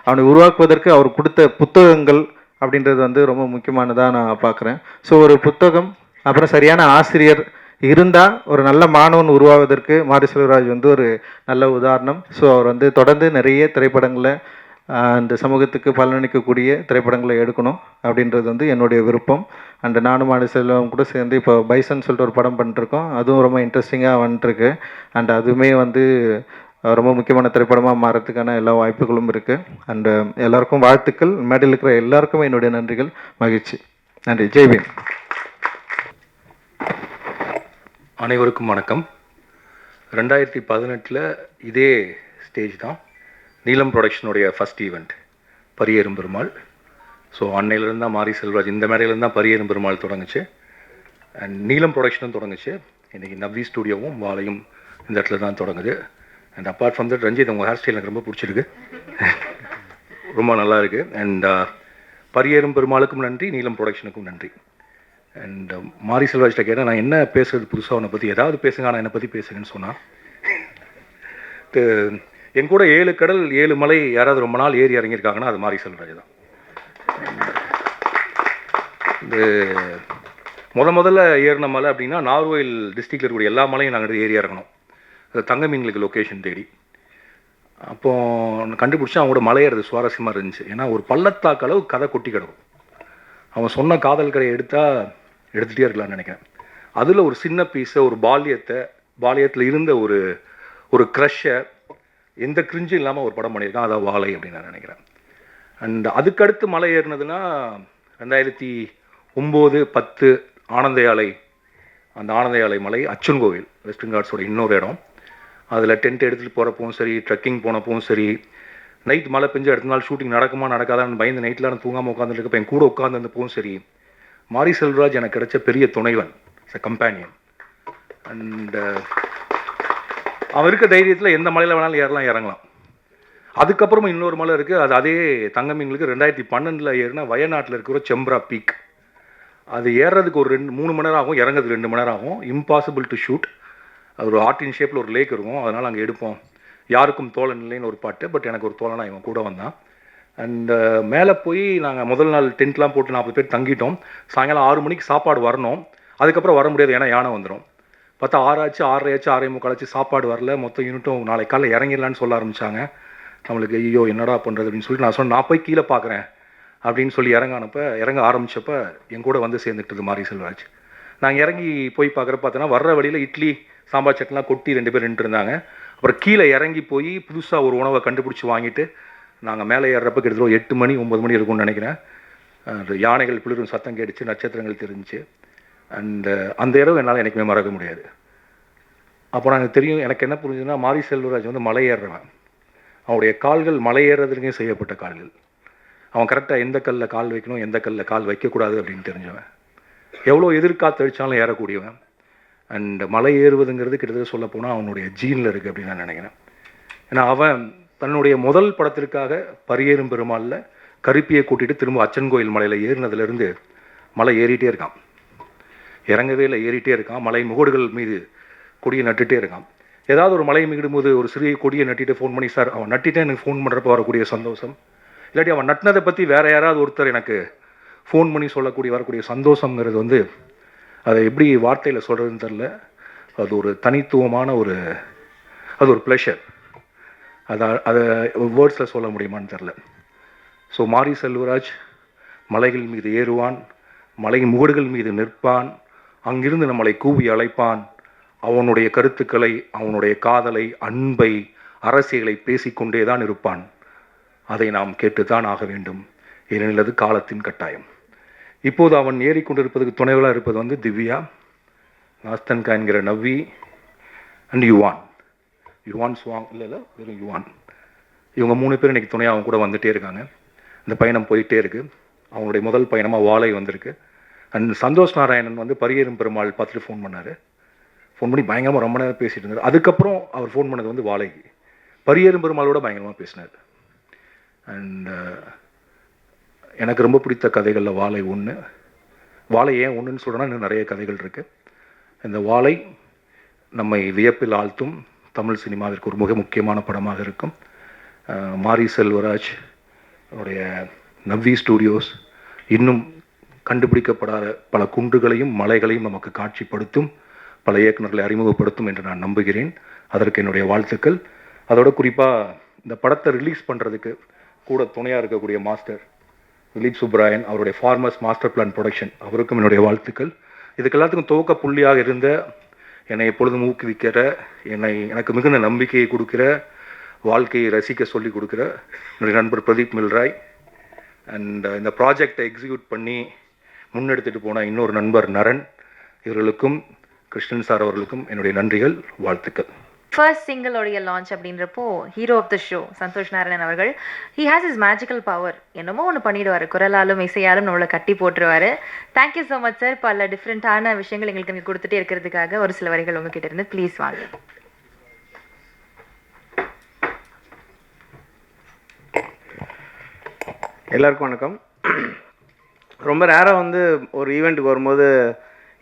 அவனை உருவாக்குவதற்கு அவர் கொடுத்த புத்தகங்கள் அப்படின்றது வந்து ரொம்ப முக்கியமானதாக நான் பார்க்குறேன். ஸோ ஒரு புத்தகம், அப்புறம் சரியான ஆசிரியர் இருந்தால் ஒரு நல்ல மாணவன் உருவாவதற்கு மாரி செல்வராஜ் வந்து ஒரு நல்ல உதாரணம். ஸோ அவர் வந்து தொடர்ந்து நிறைய திரைப்படங்களை இந்த சமூகத்துக்கு பலனளிக்கக்கூடிய திரைப்படங்களை எடுக்கணும் அப்படின்றது வந்து என்னுடைய விருப்பம். அண்ட் நானும் மாரி செல்வம் கூட சேர்ந்து இப்போ பைசன் சொல்லிட்டு ஒரு படம் பண்ணிட்டுருக்கோம். அதுவும் ரொம்ப இன்ட்ரெஸ்டிங்காக வந்துட்டுருக்கு. அண்ட் அதுவுமே வந்து ரொம்ப முக்கியமான திரைப்படமாக மாறத்துக்கான எல்லா வாய்ப்புகளும் இருக்குது. அண்டு எல்லாருக்கும் வாழ்த்துக்கள். மேடையில் இருக்கிற எல்லாருக்குமே என்னுடைய நன்றிகள், மகிழ்ச்சி. நன்றி. ஜெய்பீம். அனைவருக்கும் வணக்கம். 2018 இதே ஸ்டேஜ் தான் நீலம் ப்ரொடக்ஷனுடைய first event Pariyerum Perumal. So அன்னையிலேருந்து தான் மாரி செல்வராஜ், இந்த மேடையிலேருந்து தான் பரியேறும் பெருமாள் தொடங்குச்சு. அண்ட் நீலம் ப்ரொடக்ஷனும் தொடங்குச்சு. இன்றைக்கி நவ்வி ஸ்டூடியோவும் வாழையும் இந்த இடத்துல தான் தொடங்குது. And apart from that, Ranjith உங்கள் ஹேர் ஸ்டைல் எனக்கு ரொம்ப பிடிச்சிருக்கு, ரொம்ப நல்லா இருக்குது. அண்ட் பரியேறும் பெருமாளுக்கும் நன்றி, நீலம் ப்ரொடக்ஷனுக்கும் நன்றி. அண்ட் மாரி செல்வராஜ்கிட்ட கேட்டேன், நான் என்ன பேசுகிறது புதுசாக உன்னை பற்றி, ஏதாவது பேசுங்க ஆனால் என்னை பற்றி பேசுங்கன்னு சொன்னான். என் கூட 7 கடல் 7 மலை யாராவது ரொம்ப நாள் ஏறி இறங்கியிருக்காங்கன்னா அது மாரி செல்வராஜ் தான். இது முதல்ல ஏறின மலை அப்படின்னா நார்வேல் டிஸ்ட்ரிக்டில் இருக்கக்கூடிய எல்லா மலையும் நாங்கள் ஏறி இறங்கணும். அது தங்க மீன்களுக்கு லொக்கேஷன் தேடி. அப்போது கண்டுபிடிச்சா அவங்களோட மலை ஏறது சுவாரஸ்யமாக இருந்துச்சு. ஏன்னா ஒரு பள்ளத்தாக்கு அளவு கதை கொட்டி கிடக்கும். அவன் சொன்ன காதல் கதையை எடுத்துகிட்டே இருக்கலாம்னு நினைக்கிறேன். அதில் ஒரு சின்ன பீஸை, ஒரு பாலியத்தில் இருந்த ஒரு க்ரஷ்ஷை எந்த கிரிஞ்சும் இல்லாமல் ஒரு படம் பண்ணியிருக்கான். அதான் வாழை அப்படின்னு நான் நினைக்கிறேன். அண்ட் அதுக்கடுத்து மலை ஏறினதுன்னா 2009-10 ஆனந்தயாலை, அந்த ஆனந்தயாலை மலை அச்சன் கோவில், வெஸ்டர்ன் காட்ஸோட இன்னொரு இடம். அதில் டென்ட் எடுத்துகிட்டு போகிறப்பவும் சரி, ட்ரெக்கிங் போனப்பவும் சரி, நைட் மழை பெஞ்சு அடுத்த நாள் ஷூட்டிங் நடக்குமா நடக்காதான்னு பயந்து நைட்டில் நான் தூங்காமல் உட்காந்துருக்கப்போ என் கூட உட்காந்துருந்தப்பவும் சரி, மாரி செல்வராஜ் எனக்கு கிடைச்ச பெரிய துணைவன், கம்பேனியன். அண்ட் அவன் இருக்க தைரியத்தில் எந்த மலையில் வேணாலும் இறங்கலாம். அதுக்கப்புறமா இன்னொரு மலை இருக்குது, அது அதே தங்கமீன்களுக்கு 2012 ஏறினா வயநாட்டில் இருக்கிற செம்ப்ரா பீக். அது ஏறுறதுக்கு ஒரு 3 மணி நேரம் ஆகும், இறங்குறதுக்கு 2 மணி நேரம் ஆகும். Impossible to shoot. அது ஒரு ஆர்டின் ஷேப்பில் ஒரு லேக் இருக்கும், அதனால் அங்கே எடுப்போம். யாருக்கும் தோழன் இல்லைன்னு ஒரு பாட்டு, பட் எனக்கு ஒரு தோழனா இவன் கூட வந்தான். அண்ட் மேலே போய் நாங்கள் முதல் நாள் டென்ட்லாம் போட்டு 40 பேர் தங்கிட்டோம். சாயங்காலம் 6 மணிக்கு சாப்பாடு வரணும். அதுக்கப்புறம் வர முடியாது, ஏன்னா யானை வந்துடும். பார்த்தா 6 ஆச்சு, 6:30 ஆச்சு, 6:45 ஆச்சு, சாப்பாடு வரல. மொத்தம் யூனிட்டும் நாளைக்கு காலையில் இறங்கிடலான்னு சொல்ல ஆரம்பித்தாங்க. நம்மளுக்கு ஐயோ என்னடா பண்ணுறது அப்படின்னு சொல்லிட்டு நான் சொன்னேன், நான் போய் கீழே பார்க்குறேன் அப்படின்னு சொல்லி இறங்க ஆரம்பித்தப்போ என் கூட வந்து சேர்ந்துக்கிட்டது மாரி செல்வராஜ். நாங்கள் இறங்கி போய் பார்த்தோன்னா வர்ற வழியில் இட்லி சாம்பார் சட்னிலாம் கொட்டி 2 பேர் நின்றுருந்தாங்க. அப்புறம் கீழே இறங்கி போய் புதுசாக ஒரு உணவை கண்டுபிடிச்சி வாங்கிட்டு நாங்கள் மேலே ஏறுறப்ப கிட்டத்தட்ட ஒரு 8 மணி 9 மணி இருக்கும்னு நினைக்கிறேன். யானைகள் பிளிரும் சத்தம் கேட்டுச்சு, நட்சத்திரங்கள் தெரிஞ்சிச்சு. அண்டு அந்த இரவு என்னால் என்றைக்குமே மறக்க முடியாது. அப்போ எனக்கு தெரியும், எனக்கு என்ன புரிஞ்சுதுன்னா, மாரி செல்வராஜ் வந்து மலை ஏறுறவன். அவனுடைய கால்கள் மலை ஏறுறதுக்கே செய்யப்பட்ட கால்கள். அவன் கரெக்டாக எந்த கல்லில் கால் வைக்கணும், எந்த கல்லில் கால் வைக்கக்கூடாது அப்படின்னு தெரிஞ்சவன். எவ்வளோ எதிர்காத்து அடித்தாலும் ஏறக்கூடியவன். அண்ட் மலை ஏறுவதுங்கிறது கிட்டத்தட்ட சொல்ல போனால் அவனுடைய ஜீனில் இருக்குது அப்படின்னு நான் நினைக்கிறேன். ஏன்னா அவன் தன்னுடைய முதல் படத்திற்காக பரியேறும் பெருமாளில் கருப்பியை கூட்டிகிட்டு திரும்ப அச்சன் கோயில் மலையில் ஏறினதுலேருந்து மலை ஏறிட்டே இருக்கான். இறங்கவே இல்லை, ஏறிட்டே இருக்கான். மலை முகடுகள் மீது கொடியை நட்டுகிட்டே இருக்கான். ஏதாவது ஒரு மலை மிகிடும்போது ஒரு சிறிய கொடியை நட்டிட்டு ஃபோன் பண்ணி, சார் அவன் நட்டிட்டே எனக்கு ஃபோன் பண்ணுறப்ப வரக்கூடிய சந்தோஷம், இல்லாட்டி அவன் நட்டினதை பற்றி வேறு யாராவது ஒருத்தர் எனக்கு ஃபோன் பண்ணி சொல்லக்கூடிய வரக்கூடிய சந்தோஷங்கிறது வந்து அதை எப்படி வார்த்தையில் சொல்கிறதுன்னு தெரில. அது ஒரு தனித்துவமான அது ஒரு ப்ளஷர். அதை வேர்ட்ஸில் சொல்ல முடியுமான்னு தெரில. ஸோ மாரி செல்வராஜ் மலைகள் மீது ஏறுவான், மலை முகடுகள் மீது நிற்பான், அங்கிருந்து நம்மளை கூவி அழைப்பான். அவனுடைய கருத்துக்களை, அவனுடைய காதலை, அன்பை, அரசியலை பேசிக்கொண்டே தான் இருப்பான். அதை நாம் கேட்டுத்தான் ஆக வேண்டும், ஏனெனில் அது காலத்தின் கட்டாயம். இப்போது அவன் ஏறிக்கொண்டிருப்பதுக்கு துணைவலாக இருப்பது வந்து திவ்யா, நாஸ்தன்கா என்கிற நவ்வி அண்ட் யுவான் சுவாங், இல்லை வெறும் யுவான். இவங்க 3 பேர் இன்றைக்கி துணையாக அவங்க கூட வந்துகிட்டே இருக்காங்க. இந்த பயணம் போயிட்டே இருக்குது. அவங்களுடைய முதல் பயணமாக வாழை வந்திருக்கு. அண்ட் சந்தோஷ் நாராயணன் வந்து பரியேறும் பெருமாள் பார்த்துட்டு ஃபோன் பண்ணார். ஃபோன் பண்ணி பயங்கரமாக ரொம்ப நேரம் பேசிகிட்டு இருந்தார். அதுக்கப்புறம் அவர் ஃபோன் பண்ணது வந்து வாழைக்கு. பரியேறும் பெருமாளோட பயங்கரமாக பேசினார். அண்ட் எனக்கு ரொம்ப பிடித்த கதைகளில் வாழை ஒன்று. வாழை ஏன் ஒன்றுன்னு சொல்கிறேன்னா, இன்னும் நிறைய கதைகள் இருக்குது. இந்த வாழை நம்மை வியப்பில் ஆழ்த்தும் தமிழ் சினிமாவிற்கு ஒரு மிக முக்கியமான படமாக இருக்கும். மாரி செல்வராஜ் அவருடைய நவ்வி ஸ்டூடியோஸ் இன்னும் கண்டுபிடிக்கப்படாத பல குன்றுகளையும் மலைகளையும் நமக்கு காட்சிப்படுத்தும், பல இயக்குநர்களை அறிமுகப்படுத்தும் என்று நான் நம்புகிறேன். அதற்கு என்னுடைய வாழ்த்துக்கள். அதோட குறிப்பாக இந்த படத்தை ரிலீஸ் பண்ணுறதுக்கு கூட துணையாக இருக்கக்கூடிய மாஸ்டர் திலீப் சுப்ராயன், அவருடைய ஃபார்மர்ஸ் மாஸ்டர் பிளான் ப்ரொடக்ஷன், அவருக்கும் என்னுடைய வாழ்த்துக்கள். இதுக்கு எல்லாத்துக்கும் துவக்க புள்ளியாக இருந்த, என்னை எப்பொழுதும் ஊக்குவிக்கிற, எனக்கு மிகுந்த நம்பிக்கையை கொடுக்கிற, வாழ்க்கையை ரசிக்க சொல்லி கொடுக்குற என்னுடைய நண்பர் பிரதீப் மில்ராய், அண்ட் இந்த ப்ராஜெக்டை எக்ஸிக்யூட் பண்ணி முன்னெடுத்துட்டு போன இன்னொரு நண்பர் நரன், இவர்களுக்கும் கிருஷ்ணன் சார் அவர்களுக்கும் என்னுடைய நன்றிகள், வாழ்த்துக்கள். ஃபர்ஸ்ட் சிங்கிளோடைய லான்ச் அப்படின்றப்போ hero of the show Santhosh Narayanan அவர்கள், he has is magical power. என்னமோ ஒன்று பண்ணிடுவார், குரலாலும் இசையாலும் நம்மளை கட்டி போட்டுருவார். Thank you so much sir. பல டிஃப்ரெண்ட்டான விஷயங்கள் எங்களுக்கு நீங்கள் கொடுத்துட்டே இருக்கிறதுக்காக ஒரு சில வரிகள் உங்ககிட்ட இருந்து ப்ளீஸ் வாங்க. எல்லாருக்கும் வணக்கம். ரொம்ப ரேராக வந்து ஒரு ஈவெண்ட்டுக்கு வரும்போது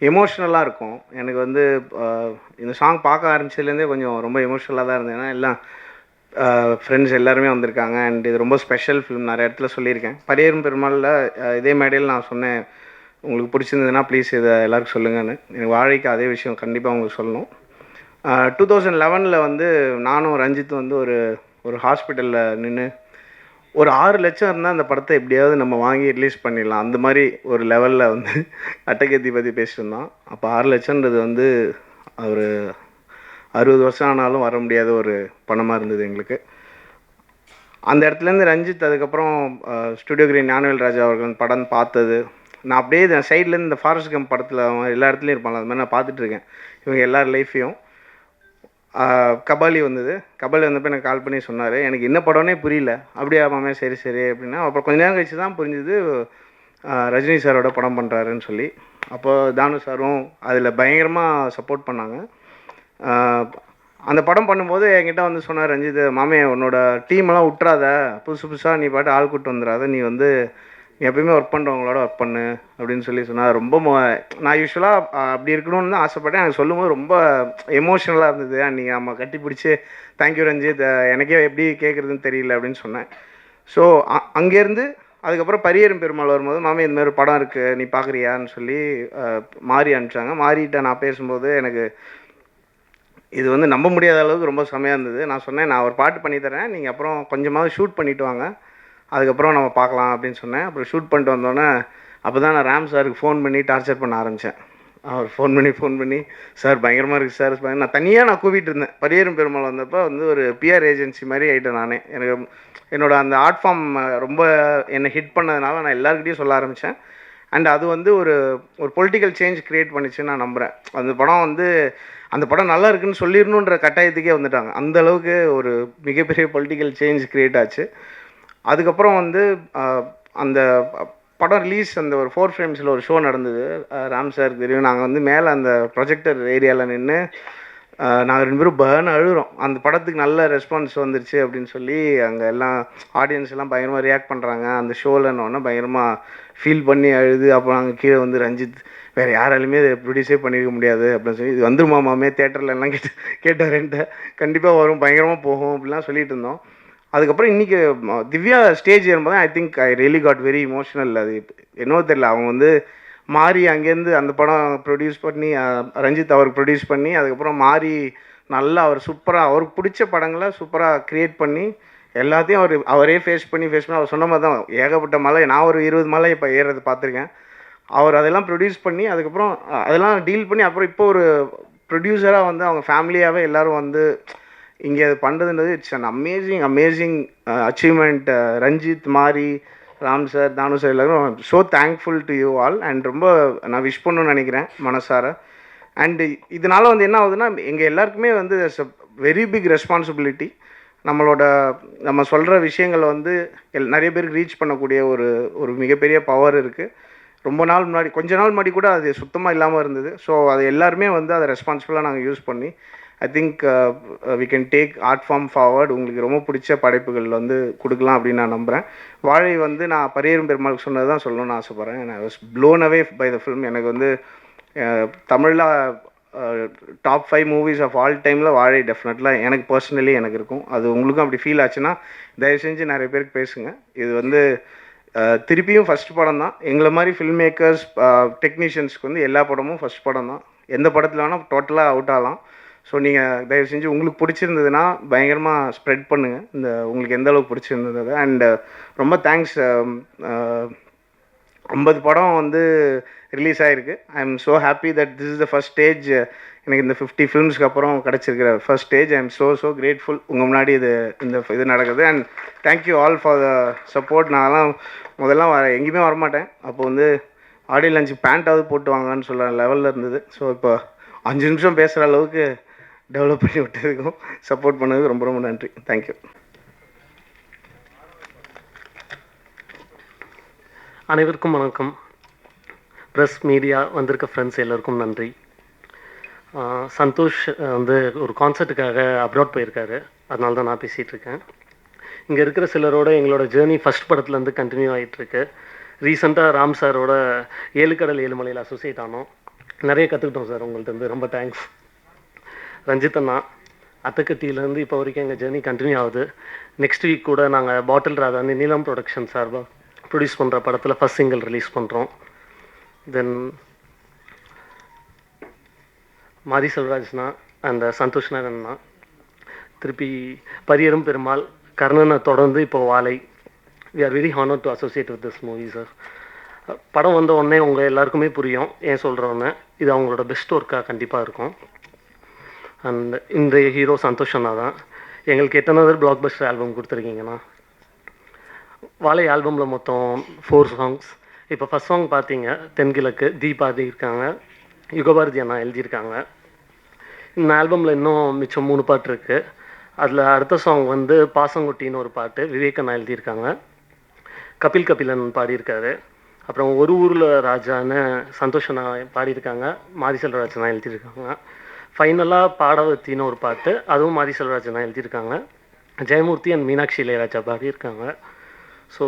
எமோஷ்னலாக இருக்கும். எனக்கு வந்து இந்த சாங் பார்க்க ஆரம்பிச்சதுலேருந்தே கொஞ்சம் ரொம்ப எமோஷ்னலாக தான் இருந்தேன். ஏன்னா எல்லாம் ஃப்ரெண்ட்ஸ் எல்லாருமே வந்திருக்காங்க. அண்ட் இது ரொம்ப ஸ்பெஷல் ஃபிலிம், நிறைய இடத்துல சொல்லியிருக்கேன். பரியேறும் பெருமாளில் இதே மேடையில் நான் சொன்னேன், உங்களுக்கு பிடிச்சிருந்ததுன்னா ப்ளீஸ் இதை எல்லாருக்கும் சொல்லுங்கன்னு. எனக்கு வாழைக்கு அதே விஷயம் கண்டிப்பாக உங்களுக்கு சொல்லணும். 2011 வந்து நானும் ரஞ்சித் வந்து ஒரு ஹாஸ்பிட்டலில் நின்று ஒரு 6 லட்சம் இருந்தால் அந்த படத்தை எப்படியாவது நம்ம வாங்கி ரிலீஸ் பண்ணிடலாம், அந்த மாதிரி ஒரு லெவலில் வந்து அட்டகத்தி பற்றி பேசியிருந்தோம். அப்போ 6 லட்சன்றது வந்து ஒரு 60 வருஷம் ஆனாலும் வர முடியாத ஒரு பணமாக இருந்தது எங்களுக்கு. அந்த இடத்துலேருந்து ரஞ்சித் அதுக்கப்புறம் ஸ்டுடியோ கிரீன் ஞானவேல் ராஜா அவர்கள் படம் பார்த்தது, நான் அப்படியே சைட்லேருந்து இந்த ஃபாரஸ்ட் கம்ப் படத்தில் எல்லா இடத்துலையும் இருப்பாங்க, அது மாதிரி நான் பார்த்துட்ருக்கேன் இவங்க எல்லார் லைஃப்பையும். கபாலி வந்தது. கபாலி வந்தப்போ எனக்கு கால் பண்ணி சொன்னார், எனக்கு என்ன படம்னே புரியல. அப்படியே மாமே சரி சரி அப்படின்னா, அப்புறம் கொஞ்ச நேரம் கழிச்சு தான் புரிஞ்சுது ரஜினி சாரோட படம் பண்ணுறாருன்னு சொல்லி. அப்போ தானு சாரும் அதில் பயங்கரமாக சப்போர்ட் பண்ணாங்க. அந்த படம் பண்ணும்போது என்கிட்ட வந்து சொன்னார் ரஞ்சித், மாமே உன்னோட டீமெல்லாம் விட்றாத, புதுசாக நீ பாட்டு ஆள் கூட்டு வந்துடாத, நீ வந்து நீ எப்பயுமே ஒர்க் பண்ணுறவங்களோட ஒர்க் பண்ணு அப்படின்னு சொல்லி சொன்னால் ரொம்ப நான் யூஸ்வலாக அப்படி இருக்கணும்னு தான் ஆசைப்பட்டேன். எனக்கு சொல்லும்போது ரொம்ப எமோஷ்னலாக இருந்தது. நீங்கள் நம்ம கட்டி பிடிச்சி தேங்க்யூ ரஞ்சித், எனக்கே எப்படி கேட்குறதுன்னு தெரியல அப்படின்னு சொன்னேன். ஸோ அங்கேருந்து அதுக்கப்புறம் பரியேறும் பெருமாள் வரும்போது, மாமே இந்தமாதிரி ஒரு படம் இருக்குது நீ பார்க்குறியான்னு சொல்லி மாறி அனுப்பிச்சாங்க. மாறிட்ட நான் பேசும்போது எனக்கு இது வந்து நம்ப முடியாத அளவுக்கு ரொம்ப செமையாக இருந்தது. நான் சொன்னேன், நான் ஒரு பாட்டு பண்ணித்தரேன், நீங்கள் அப்புறம் கொஞ்சமாவது ஷூட் பண்ணிவிட்டு வாங்க, அதுக்கப்புறம் நம்ம பார்க்கலாம் அப்படின்னு சொன்னேன். அப்புறம் ஷூட் பண்ணிட்டு வந்தோடனே அப்போ தான் நான் ராம் சாருக்கு ஃபோன் பண்ணி டார்ச்சர் பண்ண ஆரம்பித்தேன். அவர் ஃபோன் பண்ணி சார் பயங்கரமாக இருக்குது சார் நான் தனியாக கூவிட்டு இருந்தேன். பரியேறும் பெருமாள் வந்தப்போ வந்து ஒரு பிஆர் ஏஜென்சி மாதிரி ஆகிட்டேன் நானே. எனக்கு என்னோட அந்த ஆர்ட் ஃபார்ம் ரொம்ப என்னை ஹிட் பண்ணதுனால நான் எல்லாருக்கிட்டையும் சொல்ல ஆரம்பித்தேன். அண்ட் அது வந்து ஒரு பொலிட்டிக்கல் சேஞ்ச் க்ரியேட் பண்ணிச்சுன்னு நான் நம்புகிறேன். அந்த படம் நல்லா இருக்குன்னு சொல்லிடணுன்ற கட்டாயத்துக்கே வந்துட்டாங்க. அந்த அளவுக்கு ஒரு மிகப்பெரிய பொலிட்டிக்கல் சேஞ்ச் க்ரியேட் ஆச்சு. அதுக்கப்புறம் வந்து அந்த படம் ரிலீஸ் அந்த ஒரு 4 ஃப்ரேம்ஸில் ஒரு ஷோ நடந்தது. ராம் சார் தெரியும். நாங்கள் வந்து மேலே அந்த ப்ரொஜெக்டர் ஏரியாவில் நின்று நாங்கள் 2 பேரும் அழுகிறோம். அந்த படத்துக்கு நல்ல ரெஸ்பான்ஸ் வந்துருச்சு அப்படின்னு சொல்லி அங்கே எல்லாம் ஆடியன்ஸ் எல்லாம் பயங்கரமாக ரியாக்ட் பண்ணுறாங்க. அந்த ஷோலன்னொன்னே பயங்கரமாக ஃபீல் பண்ணி அழுது. அப்புறம் அங்கே கீழே வந்து ரஞ்சித் வேறு யாராலுமே இதை ப்ரொடியூஸே பண்ணியிருக்க முடியாது அப்படின்னு சொல்லி, இது வந்துருமாமே தேட்டரில் எல்லாம் கேட்டார் என்கிட்ட. கண்டிப்பாக வரும், பயங்கரமாக போகும் அப்படிலாம் சொல்லிட்டு இருந்தோம். அதுக்கப்புறம் இன்றைக்கி திவ்யா ஸ்டேஜ் ஏறும்போது I think I really got very emotional. அது என்னவோ தெரியல, அவங்க வந்து மாறி அங்கேருந்து அந்த படம் ப்ரொடியூஸ் பண்ணி ரஞ்சித் அவருக்கு ப்ரொடியூஸ் பண்ணி அதுக்கப்புறம் மாறி நல்லா அவர் சூப்பராக அவருக்கு பிடிச்ச படங்களை சூப்பராக க்ரியேட் பண்ணி எல்லாத்தையும் அவரே ஃபேஸ் பண்ணி அவர் சொன்ன மாதிரி தான் ஏகப்பட்ட மலை. நான் ஒரு 20 மலை இப்போ ஏறுறது பார்த்துருக்கேன். அவர் அதெல்லாம் ப்ரொடியூஸ் பண்ணி அதுக்கப்புறம் அதெல்லாம் டீல் பண்ணி அப்புறம் இப்போ ஒரு ப்ரொடியூசராக வந்து அவங்க ஃபேமிலியாகவே எல்லோரும் வந்து இங்கே அது பண்ணுறதுன்றது it's an amazing achievement. Ranjith, Mari, Ram sir, Thanu sir எல்லோரும் so thankful to you all. And ரொம்ப நான் விஷ் பண்ணணும்னு நினைக்கிறேன் மனசார. அண்டு இதனால் வந்து என்ன ஆகுதுன்னா எங்கள் எல்லாருக்குமே வந்து it's a very big responsibility. நம்ம சொல்கிற விஷயங்களை வந்து நிறைய பேருக்கு ரீச் பண்ணக்கூடிய ஒரு மிகப்பெரிய பவர் இருக்குது. கொஞ்ச நாள் முன்னாடி கூட அது சுத்தமாக இல்லாமல் இருந்தது. ஸோ அது எல்லாருமே வந்து அதை ரெஸ்பான்சிபிளாக நாங்கள் யூஸ் பண்ணி I think we can take art form forward. உங்களுக்கு ரொம்ப பிடிச்ச படைப்புகள் வந்து கொடுக்கலாம் அப்படின்னு நான் நம்புகிறேன். வாழை வந்து நான் பரியேறும் பெருமாளுக்கு சொன்னது தான் சொல்லணும்னு ஆசைப்பட்றேன். I was blown away by the film. எனக்கு வந்து தமிழில் டாப் 5 மூவிஸ் ஆஃப் ஆல் டைமில் வாழை டெஃபினெட்லாக எனக்கு பர்சனலி எனக்கு இருக்கும். அது உங்களுக்கும் அப்படி ஃபீல் ஆச்சுன்னா தயவு செஞ்சு நிறைய பேருக்கு பேசுங்க. இது வந்து திருப்பியும் ஃபஸ்ட் படம் தான். எங்களை மாதிரி ஃபில்ம் மேக்கர்ஸ் டெக்னீஷியன்ஸ்க்கு வந்து எல்லா படமும் ஃபஸ்ட் படம் தான். எந்த படத்தில் வேணால் டோட்டலாக அவுட் ஆகலாம். ஸோ நீங்கள் தயவு செஞ்சு உங்களுக்கு பிடிச்சிருந்ததுன்னா பயங்கரமாக ஸ்ப்ரெட் பண்ணுங்கள் உங்களுக்கு எந்த அளவுக்கு பிடிச்சிருந்தது. அண்டு ரொம்ப தேங்க்ஸ். 50 படம் வந்து ரிலீஸ் ஆகிருக்கு. I am so happy that this is the first stage. எனக்கு இந்த 50 ஃபிலிம்ஸ்க்கு அப்புறம் கிடச்சிருக்கிற first stage. I am so grateful உங்கள் முன்னாடி இது நடக்குது. And thank you all for the support. நான்லாம் முதல்ல எங்கேயுமே வரமாட்டேன். அப்போ வந்து ஆடியோ லஞ்ச் பேண்ட்டாவது போட்டு வாங்கன்னு சொல்கிற லெவலில் இருந்தது. ஸோ இப்போ 5 நிமிஷம் பேசுகிற அளவுக்கு டெவலப் பண்ணி விட்டதுக்கும் சப்போர்ட் பண்ணதுக்கு ரொம்ப ரொம்ப நன்றி. தேங்க்யூ. அனைவருக்கும் வணக்கம். ப்ரெஸ், மீடியா வந்திருக்க ஃப்ரெண்ட்ஸ் எல்லோருக்கும் நன்றி. சந்தோஷ் வந்து ஒரு கான்சர்ட்டுக்காக அப்ராட் போயிருக்காரு. அதனால தான் நான் பேசிகிட்ருக்கேன். இங்கே இருக்கிற சிலரோட எங்களோட ஜேர்னி ஃபஸ்ட் படத்துலேருந்து கண்டினியூ ஆகிட்டுருக்கு. ரீசெண்டாக ராம் சாரோட 7 கடல் 7 மலையில் அசோசியேட் ஆனோம். நிறைய கற்றுக்கிட்டோம் சார் உங்கள்கிட்ட. ரொம்ப தேங்க்ஸ். ரஞ்சித் அண்ணா, அத்தக்கட்டியிலேருந்து இப்போ வரைக்கும் எங்கள் ஜேர்னி கண்டினியூ ஆகுது. நெக்ஸ்ட் வீக் கூட நாங்கள் பாட்டில் ராதா நீலம் ப்ரொடக்ஷன் சார்பாக ப்ரொடியூஸ் பண்ணுற படத்தில் ஃபஸ்ட் சிங்கிள் ரிலீஸ் பண்ணுறோம். தென் மாரி செல்வராஜ்னா அண்ட் சந்தோஷ் நாராயணா, திருப்பி பரியேறும் பெருமாள், கர்ணனை தொடர்ந்து இப்போ Vaazhai. We are very honour to associate with this movie sir. படம் வந்த உடனே உங்கள் எல்லாருக்குமே புரியும் ஏன் சொல்கிறோன்னு. இது அவங்களோட பெஸ்ட் ஒர்க்காக கண்டிப்பாக இருக்கும். அண்ட் இன்றைய ஹீரோ சந்தோஷ் அண்ணா தான். எங்களுக்கு எத்தனை பிளாக் பஸ்டர் ஆல்பம் கொடுத்துருக்கீங்கண்ணா. வாழை ஆல்பமில் மொத்தம் 4 சாங்ஸ். இப்போ ஃபஸ்ட் சாங் பார்த்தீங்க தென்கிழக்கு, தீபா இருக்காங்க, யுகபாரதி அண்ணா எழுதியிருக்காங்க. இந்த ஆல்பமில் இன்னும் மிச்சம் 3 பாட்டு இருக்குது. அதில் அடுத்த சாங் வந்து பாசங்குட்டின்னு ஒரு பாட்டு விவேக் அண்ணா எழுதியிருக்காங்க. கபிலன் பாடியிருக்காரு. அப்புறம் ஒரு ஊரில் ராஜான்னு சந்தோஷ் அண்ணா பாடியிருக்காங்க. மாரி செல்வராஜ் அண்ணா எழுதியிருக்காங்க. ஃபைனலாக பாடவத்தின்னு ஒரு பாட்டு, அதுவும் மாரி செல்வராஜ் அண்ணா எழுதியிருக்காங்க. ஜெயமூர்த்தி அண்ட் மீனாட்சி இளையராஜா பாடியிருக்காங்க. ஸோ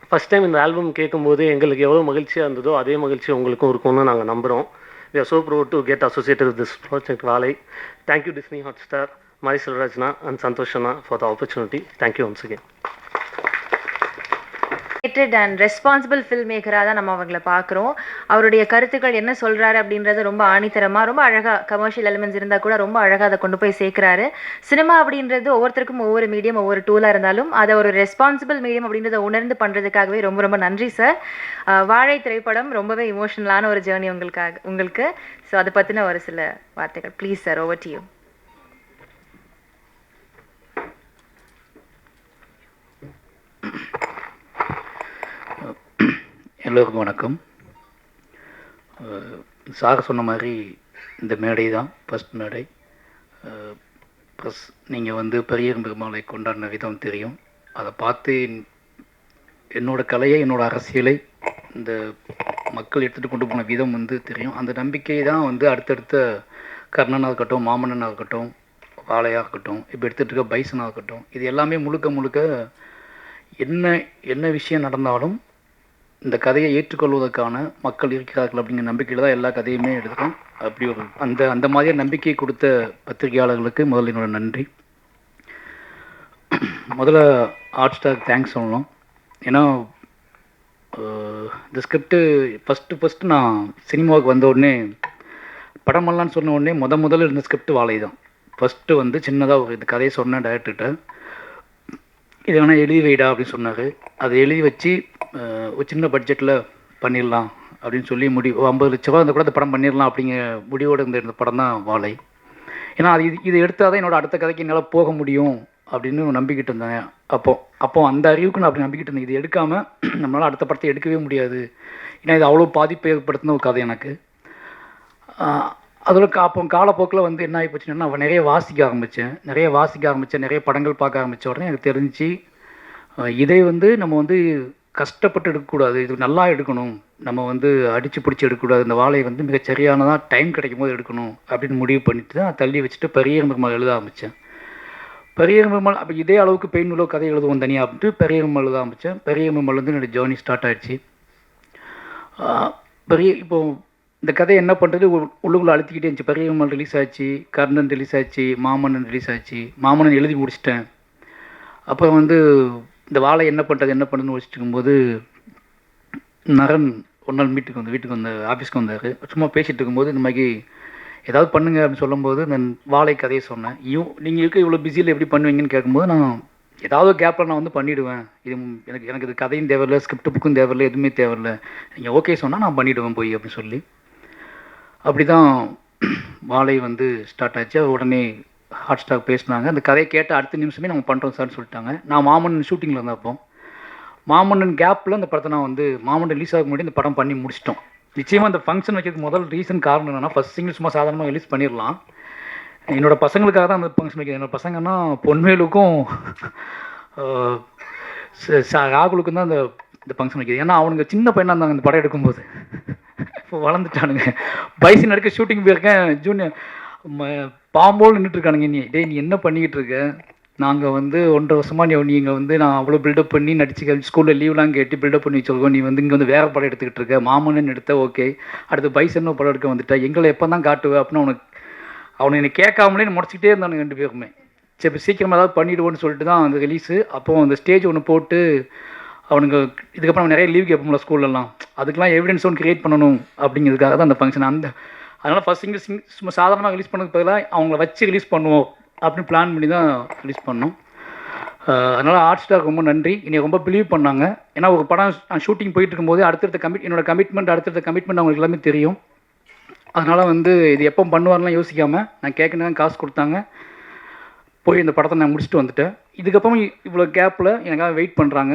ஃபஸ்ட் டைம் இந்த ஆல்பம் கேட்கும்போது எங்களுக்கு எவ்வளோ மகிழ்ச்சியாக இருந்ததோ அதே மகிழ்ச்சி உங்களுக்கும் இருக்கும்னு நாங்கள் நம்புகிறோம். We are so proud to get associated with this project Vaazhai. Thank you Disney Hotstar, Mari செல்வராஜ்னா அண்ட் சந்தோஷ் அண்ணா for the opportunity. Thank you once again. And responsible film மேக்கராக தான் நம்ம அவங்கள பார்க்குறோம். அவருடைய கருத்துக்கள் என்ன சொல்கிறாரு அப்படின்றது ரொம்ப ஆணித்தரமாக, ரொம்ப அழகாக, கமர்ஷியல் எலிமெண்ட்ஸ் இருந்தால் கூட ரொம்ப அழகாக அதை கொண்டு போய் சேர்க்குறாரு. சினிமா அப்படின்றது ஒவ்வொருத்தருக்கும் ஒவ்வொரு மீடியம், ஒவ்வொரு டூலாக இருந்தாலும் அதை ஒரு ரெஸ்பான்சிபிள் மீடியம் அப்படின்றத உணர்ந்து பண்ணுறதுக்காகவே ரொம்ப ரொம்ப நன்றி சார். வாழை திரைப்படம் ரொம்பவே இமோஷனலான ஒரு ஜேர்னி உங்களுக்கு. ஸோ அதை பற்றின ஒரு சில வார்த்தைகள் please sir, over to you. எல்லோருக்கும் வணக்கம். சார் சொன்ன மாதிரி இந்த மேடை தான் ஃபஸ்ட் மேடை. ப்ளஸ் நீங்கள் வந்து பெரிய பெருமாளை கொண்டாடின விதம் தெரியும். அதை பார்த்து என்னோடய கலையை, என்னோடய அரசியலை இந்த மக்கள் எடுத்துகிட்டு கொண்டு போன விதம் வந்து தெரியும். அந்த நம்பிக்கை தான் வந்து அடுத்தடுத்த கர்ணனாக இருக்கட்டும், மாமன்னனாக இருக்கட்டும், வாழையாக இருக்கட்டும், இப்போ எடுத்துகிட்டு இருக்க பைசனாக இருக்கட்டும், இது எல்லாமே முழுக்க முழுக்க என்ன விஷயம் நடந்தாலும் இந்த கதையை ஏற்றுக்கொள்வதற்கான மக்கள் இருக்கிறார்கள் அப்படிங்கிற நம்பிக்கையில் தான் எல்லா கதையுமே எடுக்கிறோம். அப்படி ஒரு அந்த மாதிரியே நம்பிக்கை கொடுத்த பத்திரிகையாளர்களுக்கு முதல்ல என்னோட நன்றி. முதல்ல ஹாட் ஸ்டாருக்கு தேங்க்ஸ் சொல்லணும். ஏன்னா இந்த ஸ்கிரிப்டு ஃபஸ்ட்டு நான் சினிமாவுக்கு வந்த உடனே படமெல்லாம் சொன்ன உடனே முதல்ல இருந்த ஸ்கிரிப்ட் வாழை தான். ஃபஸ்ட்டு வந்து சின்னதாக ஒரு இந்த கதையை சொன்னேன் டைரக்டர்கிட்ட, இதை வேணால் எழுதி வைடா அப்படின்னு சொன்னார். அதை எழுதி வச்சு ஒரு சின்ன பட்ஜெட்டில் பண்ணிடலாம் அப்படின்னு சொல்லி 50 லட்ச ரூபா இருந்தால் கூட அந்த படம் பண்ணிடலாம் அப்படிங்கிற முடிவோடு இருந்த படம் தான் வாழை. ஏன்னா இது எடுத்தால் தான் என்னோடய அடுத்த கதைக்கு என்னால் போக முடியும் அப்படின்னு நம்பிக்கிட்டு இருந்தேன். அப்போ அந்த அறிவுக்கு நான் அப்படி நம்பிக்கிட்டு இருந்தேன். இது எடுக்காமல் நம்மளால் அடுத்த படத்தை எடுக்கவே முடியாது. ஏன்னா இது அவ்வளோ பாதிப்பை ஏற்படுத்தின ஒரு கதை எனக்கு. அதில் அப்போ காலப்போக்கில் வந்து என்ன ஆகி போச்சுன்னா, நான் நிறைய வாசிக்க ஆரம்பித்தேன், நிறைய படங்கள் பார்க்க ஆரம்பித்த உடனே எனக்கு தெரிஞ்சு இதை வந்து நம்ம வந்து கஷ்டப்பட்டு எடுக்கக்கூடாது, இது நல்லா எடுக்கணும், நம்ம வந்து அடித்து பிடிச்சி எடுக்கக்கூடாது, இந்த வாழையை வந்து மிக சரியானதாக டைம் கிடைக்கும் போது எடுக்கணும் அப்படின்னு முடிவு பண்ணிட்டு தான் தள்ளி வச்சுட்டு பெரிய பெருமாள் எழுத ஆரம்பித்தேன். பெரிய பெருமாள் அப்போ இதே அளவுக்கு பெயின் உள்ள கதை எழுதுவோம் தனியாக அப்படின்ட்டு பெரிய பெருமாள் எழுத ஆரம்பித்தேன். பெரிய பெருமாள் வந்து என்னோடய ஜேர்னி ஸ்டார்ட் ஆகிடுச்சு. இப்போது இந்த கதை என்ன பண்ணுறது உள்ளுக்குள்ளே அழுத்திக்கிட்டே இருந்துச்சு. பெரிய பெருமாள் ரிலீஸ் ஆச்சு, கர்ணன் ரிலீஸ் ஆச்சு, மாமன்னன் ரிலீஸ் ஆச்சு. மாமன்னன் எழுதி முடிச்சிட்டேன். அப்புறம் வந்து இந்த வாழை என்ன பண்ணுறதுன்னு யோசிச்சுட்டு இருக்கும்போது நரன் ஒரு நாள் வீட்டுக்கு வந்த ஆஃபீஸ்க்கு வந்தார். சும்மா பேசிகிட்டு இருக்கும்போது இந்த மாதிரி ஏதாவது பண்ணுங்க அப்படின்னு சொல்லும்போது நான் வாழை கதையை சொன்னேன். நீங்கள் இருக்க இவ்வளோ பிஸியில் எப்படி பண்ணுவீங்கன்னு கேட்கும்போது, நான் ஏதாவது கேப்பில் நான் வந்து பண்ணிவிடுவேன், இது எனக்கு இது கதையும் தேவையில்லை, ஸ்கிரிப்ட் புக்கும் தேவையில்லை, எதுவுமே தேவையில்லை, நீங்கள் ஓகே சொன்னால் நான் பண்ணிவிடுவேன் போய் அப்படின்னு சொல்லி அப்படி தான் வாழை வந்து ஸ்டார்ட் ஆச்சு. உடனே ஹாட் ஸ்டாக் பேசினாங்க. அந்த கதையை கேட்ட அடுத்த நிமிஷமே நம்ம பண்ணுறோம் சார்னு சொல்லிட்டாங்க. நான் மாமன்னன் ஷூட்டிங்கில் இருந்தப்போ மாமன்னன் கேப்பில் அந்த படத்தை நான் வந்து மாமன்னன் ரிலீஸ் ஆக முன்னாடி இந்த படம் பண்ணி முடிச்சிட்டோம். நிச்சயமாக அந்த ஃபங்க்ஷன் வைக்கிறதுக்கு முதல் ரீசன் காரணம் என்னென்னா, ஃபஸ்ட் சிங்கிள் சும்மா சாதாரணமாக ரிலீஸ் பண்ணிடலாம், என்னோடய பசங்களுக்காக தான் அந்த ஃபங்க்ஷன் வைக்கிறேன். என்னோடய பசங்கன்னா பொன்வேலுக்கும் ராகுலுக்கும் தான் இந்த ஃபங்க்ஷன் வைக்கிது. ஏன்னா அவனுங்க சின்ன பையனாக இருந்தாங்க இந்த படம் எடுக்கும்போது, இப்போ வளர்ந்துட்டானுங்க. பைசன் எடுக்க ஷூட்டிங் போயிருக்கேன், ஜூனியர் பாம்போல் நின்றுட்டுருக்கானுங்க. நீ என்ன பண்ணிக்கிட்டு இருக்க, நாங்கள் வந்து 1.5 வருஷமாக நீங்கள் வந்து நான் அவ்வளோ பில்டப் பண்ணி நடிச்சு ஸ்கூலில் லீவ்லாம் கேட்டு பில்டப் பண்ணி வச்சுருக்கோம், நீ வந்து இங்கே வந்து வேறு படம் எடுத்துக்கிட்டு இருக்க, மாமன்னன் எடுத்த ஓகே, அடுத்து பைசன் படம் எடுக்க வந்துட்டேன், எங்களை எப்போ தான் காட்டுவேன் அப்படின்னு அவனை என்னை கேட்காமலே முடிச்சுக்கிட்டே இருந்தானுங்க 2 பேருமே. சரி இப்போ சீக்கிரமாக ஏதாவது பண்ணிவிடுவோன்னு சொல்லிட்டு தான் அந்த ரிலீஸு. அப்போது அந்த ஸ்டேஜ் ஒன்று போட்டு அவனுங்க இதுக்கப்புறம் நிறைய லீவ் கேட்போம்ல ஸ்கூல்லலாம், அதுக்கெலாம் எவிடன்ஸ் ஒன்று க்ரியேட் பண்ணணும் அப்படிங்கிறதுக்காக தான் அந்த ஃபங்க்ஷன். அதனால் ஃபஸ்ட் சிங்கிள் சும்மா சாதாரணமாக ரிலீஸ் பண்ணதுக்கு பதிலாக அவங்கள வச்சு ரிலீஸ் பண்ணுவோம் அப்படின்னு பிளான் பண்ணி தான் ரிலீஸ் பண்ணோம். அதனால் ஹாட் ஸ்டாருக்கு ரொம்ப நன்றி. என்னை ரொம்ப பிலீவ் பண்ணாங்க. ஏன்னா ஒரு படம் ஷூட்டிங் போயிட்டு இருக்கும்போது அடுத்தடுத்த கமிட்மெண்ட் அவங்களுக்கு எல்லாமே தெரியும். அதனால் வந்து இது எப்போ பண்ணுவார்லாம் யோசிக்காமல் நான் கேட்கணும் காசு கொடுத்தாங்க, போய் இந்த படத்தை நான் முடிச்சுட்டு வந்துட்டேன். இதுக்கப்புறம் இவ்வளோ கேப்பில் எனக்காக வெயிட் பண்ணுறாங்க,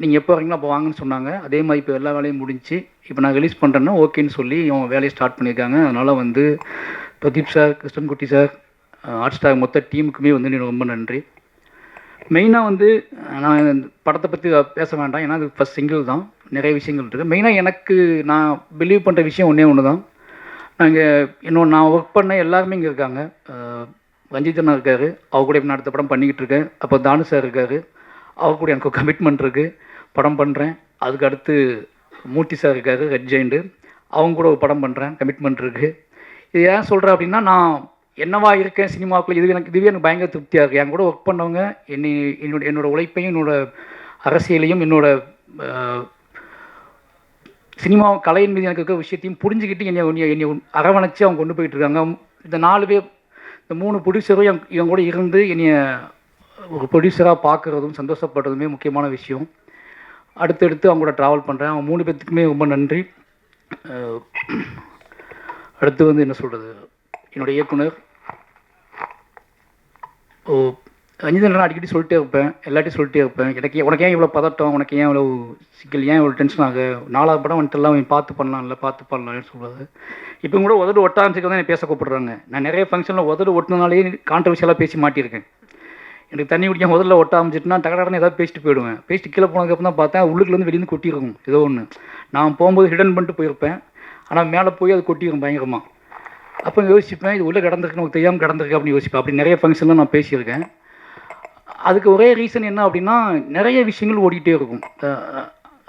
நீங்கள் எப்போ வரீங்களோ அப்போ வாங்கன்னு சொன்னாங்க. அதே மாதிரி இப்போ எல்லா வேலையும் முடிஞ்சு இப்போ நான் ரிலீஸ் பண்ணுறேன்னா ஓகேன்னு சொல்லி அவங்க வேலையை ஸ்டார்ட் பண்ணியிருக்காங்க. அதனால் வந்து Pradeep sir, Krishnankutty sir, hot star மொத்த டீமுக்குமே வந்து எனக்கு ரொம்ப நன்றி. மெயினாக வந்து நான் படத்தை பற்றி பேச வேண்டாம், ஏன்னா அது ஃபஸ்ட் சிங்கிள் தான், நிறைய விஷயங்கள் இருக்குது. மெயினாக நான் பிலீவ் பண்ணுற விஷயம் ஒன்று தான். நான் ஒர்க் பண்ண எல்லாருமே இங்கே இருக்காங்க. ரஞ்சித் அண்ணா இருக்கார், அவர் கூட நான் அடுத்த படம் பண்ணிக்கிட்டு இருக்கேன். அப்போ தானு சார் இருக்கார், அவர் கூட எனக்கு கமிட்மெண்ட் இருக்குது, படம் பண்ணுறேன். அதுக்கு அடுத்து மூர்த்தி சார் இருக்கார், ரெட் ஜெயிண்டு, அவங்க கூட ஒரு படம் பண்ணுறேன், கமிட்மெண்ட் இருக்குது. இது ஏன் சொல்கிறேன் அப்படின்னா, நான் என்னவா இருக்கேன் சினிமாவுக்குள்ள, இதுவே எனக்கு பயங்கர திருப்தியாக இருக்குது. என் கூட ஒர்க் பண்ணவங்க என்னோடய உழைப்பையும் என்னோடய அரசியலையும் என்னோடய சினிமா கலையின் மீது எனக்கு இருக்க விஷயத்தையும் புரிஞ்சுக்கிட்டு என்னை அரவணைச்சு அவங்க கொண்டு போயிட்டுருக்காங்க. இந்த 4 பேர், இந்த 3 ப்ரொடியூசரும் இவங்க கூட இருந்து என்னைய ஒரு ப்ரொடியூசராக பார்க்குறதும் சந்தோஷப்படுறதுமே முக்கியமான விஷயம். அடுத்தடுத்து அவங்க கூட ட்ராவல் பண்ணுறேன். அவங்க 3 பேர்த்துக்குமே ரொம்ப நன்றி. அடுத்து வந்து என்ன சொல்கிறது, என்னோடய இயக்குனர் ரஞ்சிதன் அடிக்கடி சொல்லிட்டே இருப்பேன், எல்லாத்தையும் சொல்லிட்டே இருப்பேன். உனக்கு ஏன் இவ்வளோ பதட்டம், உனக்கு ஏன் இவ்வளோ சிக்கல், ஏன் இவ்வளோ டென்ஷன் ஆகு, 4வது படம் வந்துட்டுலாம் பார்த்து பண்ணலாம்னு சொல்கிறது. இப்போ கூட உதடு ஒட்டாமிச்சுக்க தான் பேச கூப்பிடுறாங்க. நான் நிறைய ஃபங்க்ஷனில் உதடு ஒட்டினாலே கான்ட்ரவர்ஷியலாக பேசி மாட்டியிருக்கேன். எனக்கு தண்ணி குடிக்க முதல்ல ஒட்ட ஆரம்பிச்சிட்டுனா டகடன்னு ஏதாவது பேசிட்டு போயிடுவேன். பேசிட்டு கீழே போனதுக்கப்புறம் தான் பார்த்தேன் உள்ளுக்குலேருந்து வெளியிருந்து கொட்டியிருக்கும் ஏதோ ஒன்று. நான் போகும்போது ஹிடன் பண்ணிட்டு போயிருப்பேன், ஆனால் மேலே போய் அது கொட்டியிருக்கும் பயங்கரமாக. அப்போ யோசிப்பேன், இது உள்ளே கிடந்திருக்கு, நமக்கு தெரியாமல் கிடந்திருக்கு அப்படின்னு யோசிப்பேன். அப்படி நிறைய ஃபங்க்ஷனில் நான் பேசியிருக்கேன். அதுக்கு ஒரே ரீசன் என்ன அப்படின்னா, நிறைய விஷயங்கள் ஓடிக்கிட்டே இருக்கும்.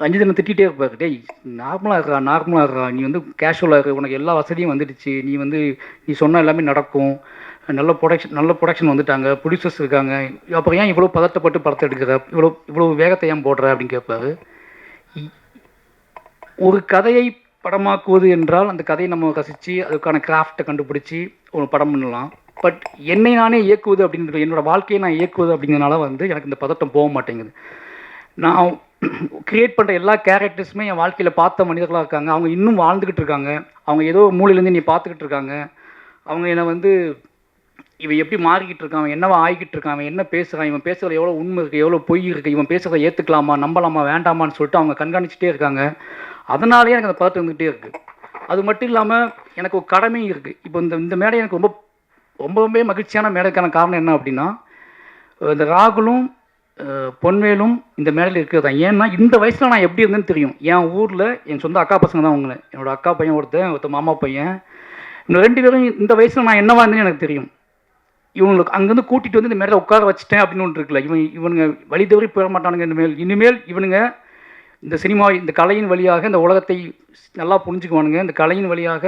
ரஞ்சிதனை திட்டிகிட்டே இருப்பார், டேய் நார்மலாக இருக்கா, நீ வந்து கேஷுவலாக இருக்கு, உனக்கு எல்லா வசதியும் வந்துடுச்சு, நீ சொன்ன எல்லாமே நடக்கும், நல்ல ப்ரொடக்ஷன் வந்துட்டாங்க, ப்ரொடியூசர்ஸ் இருக்காங்க, அப்புறம் ஏன் இவ்வளோ பதட்டப்பட்டு படத்தை எடுக்கிற, இவ்வளோ வேகத்தை ஏன் போடுற அப்படின்னு கேட்பாரு. ஒரு கதையை படமாக்குவது என்றால் அந்த கதையை நம்ம ரசித்து அதுக்கான கிராஃப்டை கண்டுபிடிச்சி ஒரு படம் பண்ணலாம். பட் என்னை நானே இயக்குவது அப்படின்றது, என்னோடய வாழ்க்கையை நான் இயக்குவது அப்படிங்கிறனால வந்து எனக்கு இந்த பதட்டம் போக மாட்டேங்குது. நான் க்ரியேட் பண்ணுற எல்லா கேரக்டர்ஸுமே என் வாழ்க்கையில் பார்த்த மனிதர்களாக இருக்காங்க. அவங்க இன்னும் வாழ்ந்துக்கிட்டு இருக்காங்க. அவங்க ஏதோ மூலையிலேருந்து நீ பார்த்துக்கிட்டு இருக்காங்க. அவங்க என்னை வந்து இவன் எப்படி மாறிக்கிட்டு இருக்கான், அவன் என்னவா ஆகிக்கிட்டு இருக்கான், அவன் என்ன பேசுகிறான், இவன் பேசுகிறது எவ்வளோ உண்மை இருக்குது, எவ்வளோ பொய் இருக்குது, இவன் பேசுகிறத ஏற்றுக்கலாமா, நம்பலாமா, வேண்டாமான்னு சொல்லிட்டு அவங்க கண்காணிச்சிட்டே இருக்காங்க. அதனாலேயே எனக்கு அந்த பதட்டம் இருந்துகிட்டே இருக்குது. அது மட்டும் இல்லாமல் எனக்கு ஒரு கடமையும் இருக்குது. இப்போ இந்த மேடை எனக்கு ரொம்பவே மகிழ்ச்சியான மேடைக்கான காரணம் என்ன அப்படின்னா, இந்த ராகுலும் பொன்வேலும் இந்த மேடையில் இருக்கிறது தான். ஏன்னா இந்த வயசில் நான் எப்படி இருந்தேன்னு தெரியும். என் ஊரில் என் சொந்த அக்கா பசங்க தான் அவங்கள, என்னோடய அக்கா பையன் ஒருத்தர் மாமா பையன், இந்த 2 பேரும் இந்த வயசில் நான் என்னவா இருந்தேன்னு எனக்கு தெரியும். இவங்களுக்கு அங்கேருந்து கூட்டிகிட்டு வந்து இந்த மேடையில் உட்கார வச்சுட்டேன் அப்படின்னு ஒன்று இருக்குல்ல, இவனுங்க வழி தவறி போயிட மாட்டானுங்க. இனிமேல் இவனுங்க இந்த சினிமா, இந்த கலையின் வழியாக இந்த உலகத்தை நல்லா புரிஞ்சுக்குவானுங்க, இந்த கலையின் வழியாக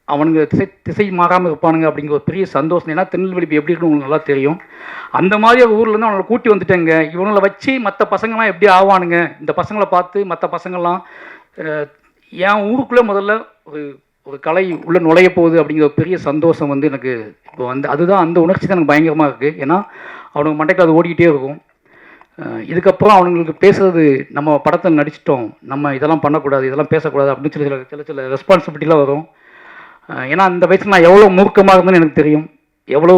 அவனுங்க திசை மாறாமல் இருப்பானுங்க அப்படிங்கிற ஒரு பெரிய சந்தோஷம். ஏன்னா திருநெல்வேலி எப்படி இருக்குன்னு உங்களுக்கு நல்லா தெரியும். அந்த மாதிரி ஒரு ஊர்லேருந்து அவங்களை கூட்டி வந்துட்டேங்க. இவங்களை வச்சு மற்ற பசங்கள்லாம் எப்படி ஆவானுங்க, இந்த பசங்களை பார்த்து மற்ற பசங்கள்லாம் என் ஊருக்குள்ளே முதல்ல ஒரு கலை உள்ளே நுழைய போகுது அப்படிங்கிற ஒரு பெரிய சந்தோஷம் வந்து எனக்கு இப்போ அதுதான் அந்த உணர்ச்சி தான் எனக்கு பயங்கரமாக இருக்குது. ஏன்னா அவனுக்கு மண்டைக்கு அது ஓடிக்கிட்டே இருக்கும். இதுக்கப்புறம் அவனுங்களுக்கு பேசுறது, நம்ம படத்தை நடிச்சிட்டோம், நம்ம இதெல்லாம் பண்ணக்கூடாது, இதெல்லாம் பேசக்கூடாது அப்படின்னு சில ரெஸ்பான்சிபிலிட்டிலாம் வரும். ஏன்னா அந்த வயசில் நான் எவ்வளோ மூர்க்கமாக இருந்தேன்னு எனக்கு தெரியும். எவ்வளோ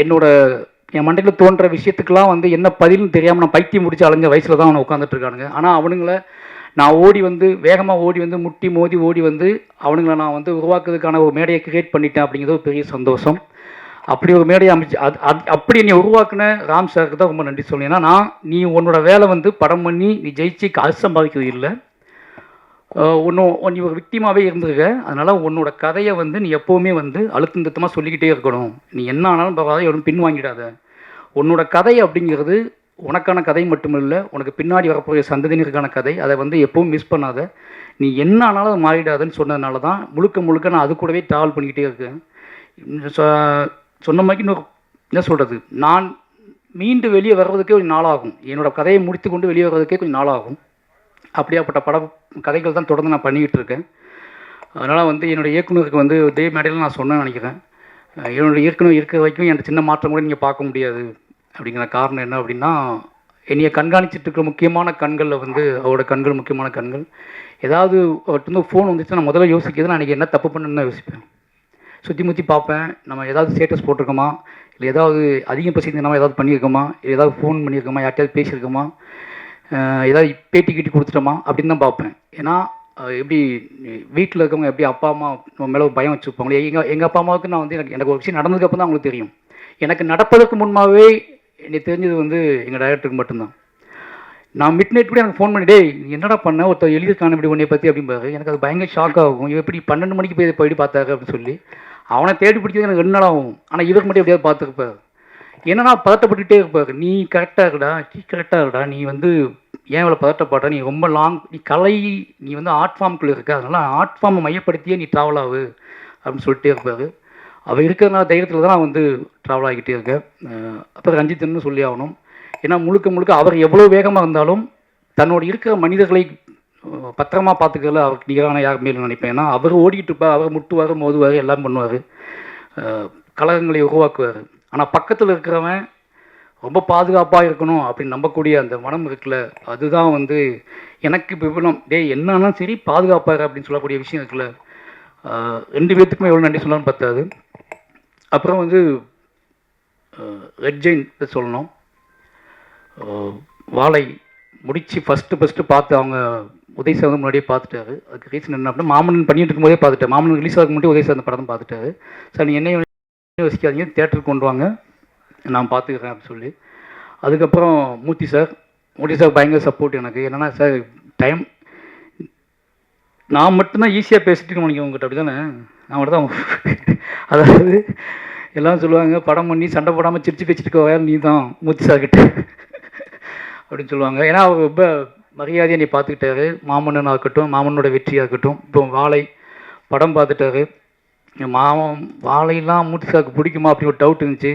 என் மண்டையில் தோன்ற விஷயத்துக்கெல்லாம் வந்து என்ன பதில்னு தெரியாமல் நான் பைத்தியம் முடிச்சு அலைஞ்ச வயசில் தான் அவனை உட்காந்துட்டு இருக்கானுங்க. ஆனால் அவனுங்கள நான் வேகமாக ஓடி வந்து முட்டி மோதி ஓடி வந்து அவனுங்களை நான் வந்து உருவாக்குறதுக்கான ஒரு மேடையை கிரியேட் பண்ணிட்டேன் அப்படிங்கிறது ஒரு பெரிய சந்தோஷம். அப்படி ஒரு மேடையை அமைச்சு அப்படி நீ உருவாக்குன ராம் சாருக்கு தான் ரொம்ப நன்றி சொல்லணும். ஏன்னா நீ உன்னோட வேலை வந்து படம் பண்ணி நீ ஜெயிச்சு காசு சம்பாதிக்கிறது இல்லை, நீ ஒரு விக்டிமாவே இருந்திருக்க. அதனால் உன்னோட கதையை வந்து நீ எப்போவுமே வந்து அழுத்தமாக சொல்லிக்கிட்டே இருக்கணும். நீ என்ன ஆனாலும் பரவாயில்ல, எவ்வளோ பின் வாங்கிடாத. உன்னோட கதை அப்படிங்கிறது உனக்கான கதை மட்டுமில்லை, உனக்கு பின்னாடி வரப்போகிற சந்ததியினருக்கான கதை. அதை வந்து எப்பவும் மிஸ் பண்ணாத. நீ என்ன ஆனாலும் அதை மாறிடாதுன்னு சொன்னதுனால தான் முழுக்க நான் அது கூடவே ட்ராவல் பண்ணிக்கிட்டே இருக்கேன். சொன்ன மாதிரி இன்னொரு என்ன சொல்கிறது, நான் மீண்டு வெளியே வர்றதுக்கே கொஞ்சம் நாளாகும். என்னோடய கதையை முடித்து கொண்டு வெளியே வர்றதுக்கே கொஞ்சம் நாளாகும். அப்படியாப்பட்ட கதைகள் தான் தொடர்ந்து நான் பண்ணிக்கிட்டு இருக்கேன். அதனால் வந்து என்னோடய இயக்குனருக்கு வந்து இதே மேடையில் நான் சொன்னேன்னு நினைக்கிறேன். என்னோடய இயக்குனர் இருக்கிற வரைக்கும் எனக்கு சின்ன மாற்றம் கூட நீங்கள் பார்க்க முடியாது. அப்படிங்கிற காரணம் என்ன அப்படின்னா, என்னையை கண்காணிச்சிட்டு இருக்கிற முக்கியமான கண்களில் வந்து அவரோட கண்கள் முக்கியமான கண்கள். ஏதாவது அவர்கிட்ட ஃபோன் வந்துச்சுன்னா நான் முதல்ல யோசிக்கிறது நான் இன்றைக்கி என்ன தப்பு பண்ணுன்னு தான் யோசிப்பேன். சுற்றி பார்ப்பேன், நம்ம ஏதாவது ஸ்டேட்டஸ் போட்டிருக்கோமா, இல்லை ஏதாவது அதிகம் பசிந்தனாமா ஏதாவது பண்ணியிருக்கோமா, இல்லை ஏதாவது ஃபோன் பண்ணியிருக்கோமா, யார்கிட்டயாவது பேசியிருக்கோமா, ஏதாவது பேட்டி கீட்டி கொடுத்துட்டோமா அப்படின்னு தான் பார்ப்பேன். ஏன்னா எப்படி வீட்டில் இருக்கவங்க எப்படி அப்பா அம்மா நம்ம மேலே பயம் வச்சுருப்பாங்களே, எங்கள் அப்பா அம்மாவுக்கு நான் வந்து எனக்கு ஒரு விஷயம் நடந்ததுக்கப்புறம் தான் அவங்களுக்கு தெரியும். எனக்கு நடப்பதற்கு முன்பாகவே எனக்கு தெரிஞ்சது வந்து எங்கள் டைரக்டருக்கு மட்டும்தான். நான் மிட் நைட் கூட எனக்கு ஃபோன் பண்ணிட்டே என்னடா பண்ண ஒருத்தர் எழுதியிருக்கான இப்படி உன்னை பற்றி அப்படிம்பாரு. எனக்கு அது பயங்கர ஷாக் ஆகும். இவன் எப்படி 12 மணிக்கு போய் பார்த்தாரு அப்படின்னு சொல்லி அவனை தேடி பிடிச்சது எனக்கு 2 நாள் ஆகும். ஆனால் இவருக்கு மட்டும் எப்படியாவது பார்த்துருப்பார். என்னன்னா பதட்டப்பட்டுகிட்டே இருப்பார். நீ கரெக்டாக இருக்கடா, நீ வந்து ஏன் இவ்வளோ பதட்டப்படுற, நீ ரொம்ப நீ வந்து ஆர்ட் ஃபார்முக்குள்ளே இருக்க, அதனால் ஆர்ட் ஃபார்மை மையப்படுத்தியே நீ ட்ராவல் ஆகு அப்படின்னு சொல்லிட்டே இருப்பார். அவர் இருக்கிறதுனால தைரியத்தில் தான் நான் வந்து ட்ராவல் ஆகிக்கிட்டே இருக்கேன். அப்புறம் ரஞ்சித்னு சொல்லி ஆகணும். ஏன்னா முழுக்க முழுக்க அவர் எவ்வளோ வேகமாக இருந்தாலும் தன்னோட இருக்கிற மனிதர்களை பத்திரமா பார்த்துக்கல அவருக்கு நிகரான யாருமே இல்லைன்னு நினைப்பேன். ஏன்னா அவர் ஓடிக்கிட்டு இருப்பார், அவர் முட்டுவார், மோதுவார், எல்லாம் பண்ணுவார், கலகங்களை உருவாக்குவார். ஆனால் பக்கத்தில் இருக்கிறவன் ரொம்ப பாதுகாப்பாக இருக்கணும் அப்படின்னு நம்பக்கூடிய அந்த மனம் இருக்குல்ல, அதுதான் வந்து எனக்கு இப்போ விபலம் என்னன்னா சரி பாதுகாப்பாக அப்படின்னு சொல்லக்கூடிய விஷயம் இருக்குல்ல, ரெண்டு பேர்த்துக்குமே எவ்வளோ நன்றி சொல்லலாம்னு பார்த்தாது. அப்புறம் வந்து ரெட் ஜெயின் சொல்லணும். வாழை முடித்து ஃபஸ்ட்டு பார்த்து அவங்க உதய் சார் வந்து முன்னாடியே பார்த்துட்டாரு. அதுக்கு ரீசன் என்ன அப்படின்னா மாமன் பண்ணிட்டு இருக்கும்போதே பார்த்துட்டேன். மாமன் ரிலீஸ் ஆகும் முன்னாடி உதய் சார் அந்த படம் பார்த்துட்டாரு. சார் நீங்கள் என்ன யோசிக்காதீங்க, தேட்டருக்கு கொண்டு வாங்க, நான் பார்த்துக்கிறேன் அப்படின்னு சொல்லி. அதுக்கப்புறம் மூர்த்தி சார் பயங்கர சப்போர்ட் எனக்கு. என்னென்னா சார் டைம் நான் மட்டும்தான் ஈஸியாக பேசிட்டு நினைக்கிறேன் உங்கள்கிட்ட, அப்படி தானே? நான் மட்டும் தான் அதாவது எல்லாம் சொல்லுவாங்க படம் பண்ணி சண்டை போடாமல் சிரிச்சு பேசிட்டு வேலை நீ தான் மூர்த்தி சார்கிட்ட அப்படின்னு சொல்லுவாங்க. ஏன்னா அவர் ரொம்ப மரியாதையை நீ பார்த்துக்கிட்டாரு. மாமன்னனாக இருக்கட்டும், மாமனோட வெற்றியாக இருக்கட்டும். இப்போ வாழை படம் பார்த்துட்டாரு. வாழையெல்லாம் மூர்த்தி சாருக்கு பிடிக்குமா அப்படின்னு ஒரு டவுட் இருந்துச்சு.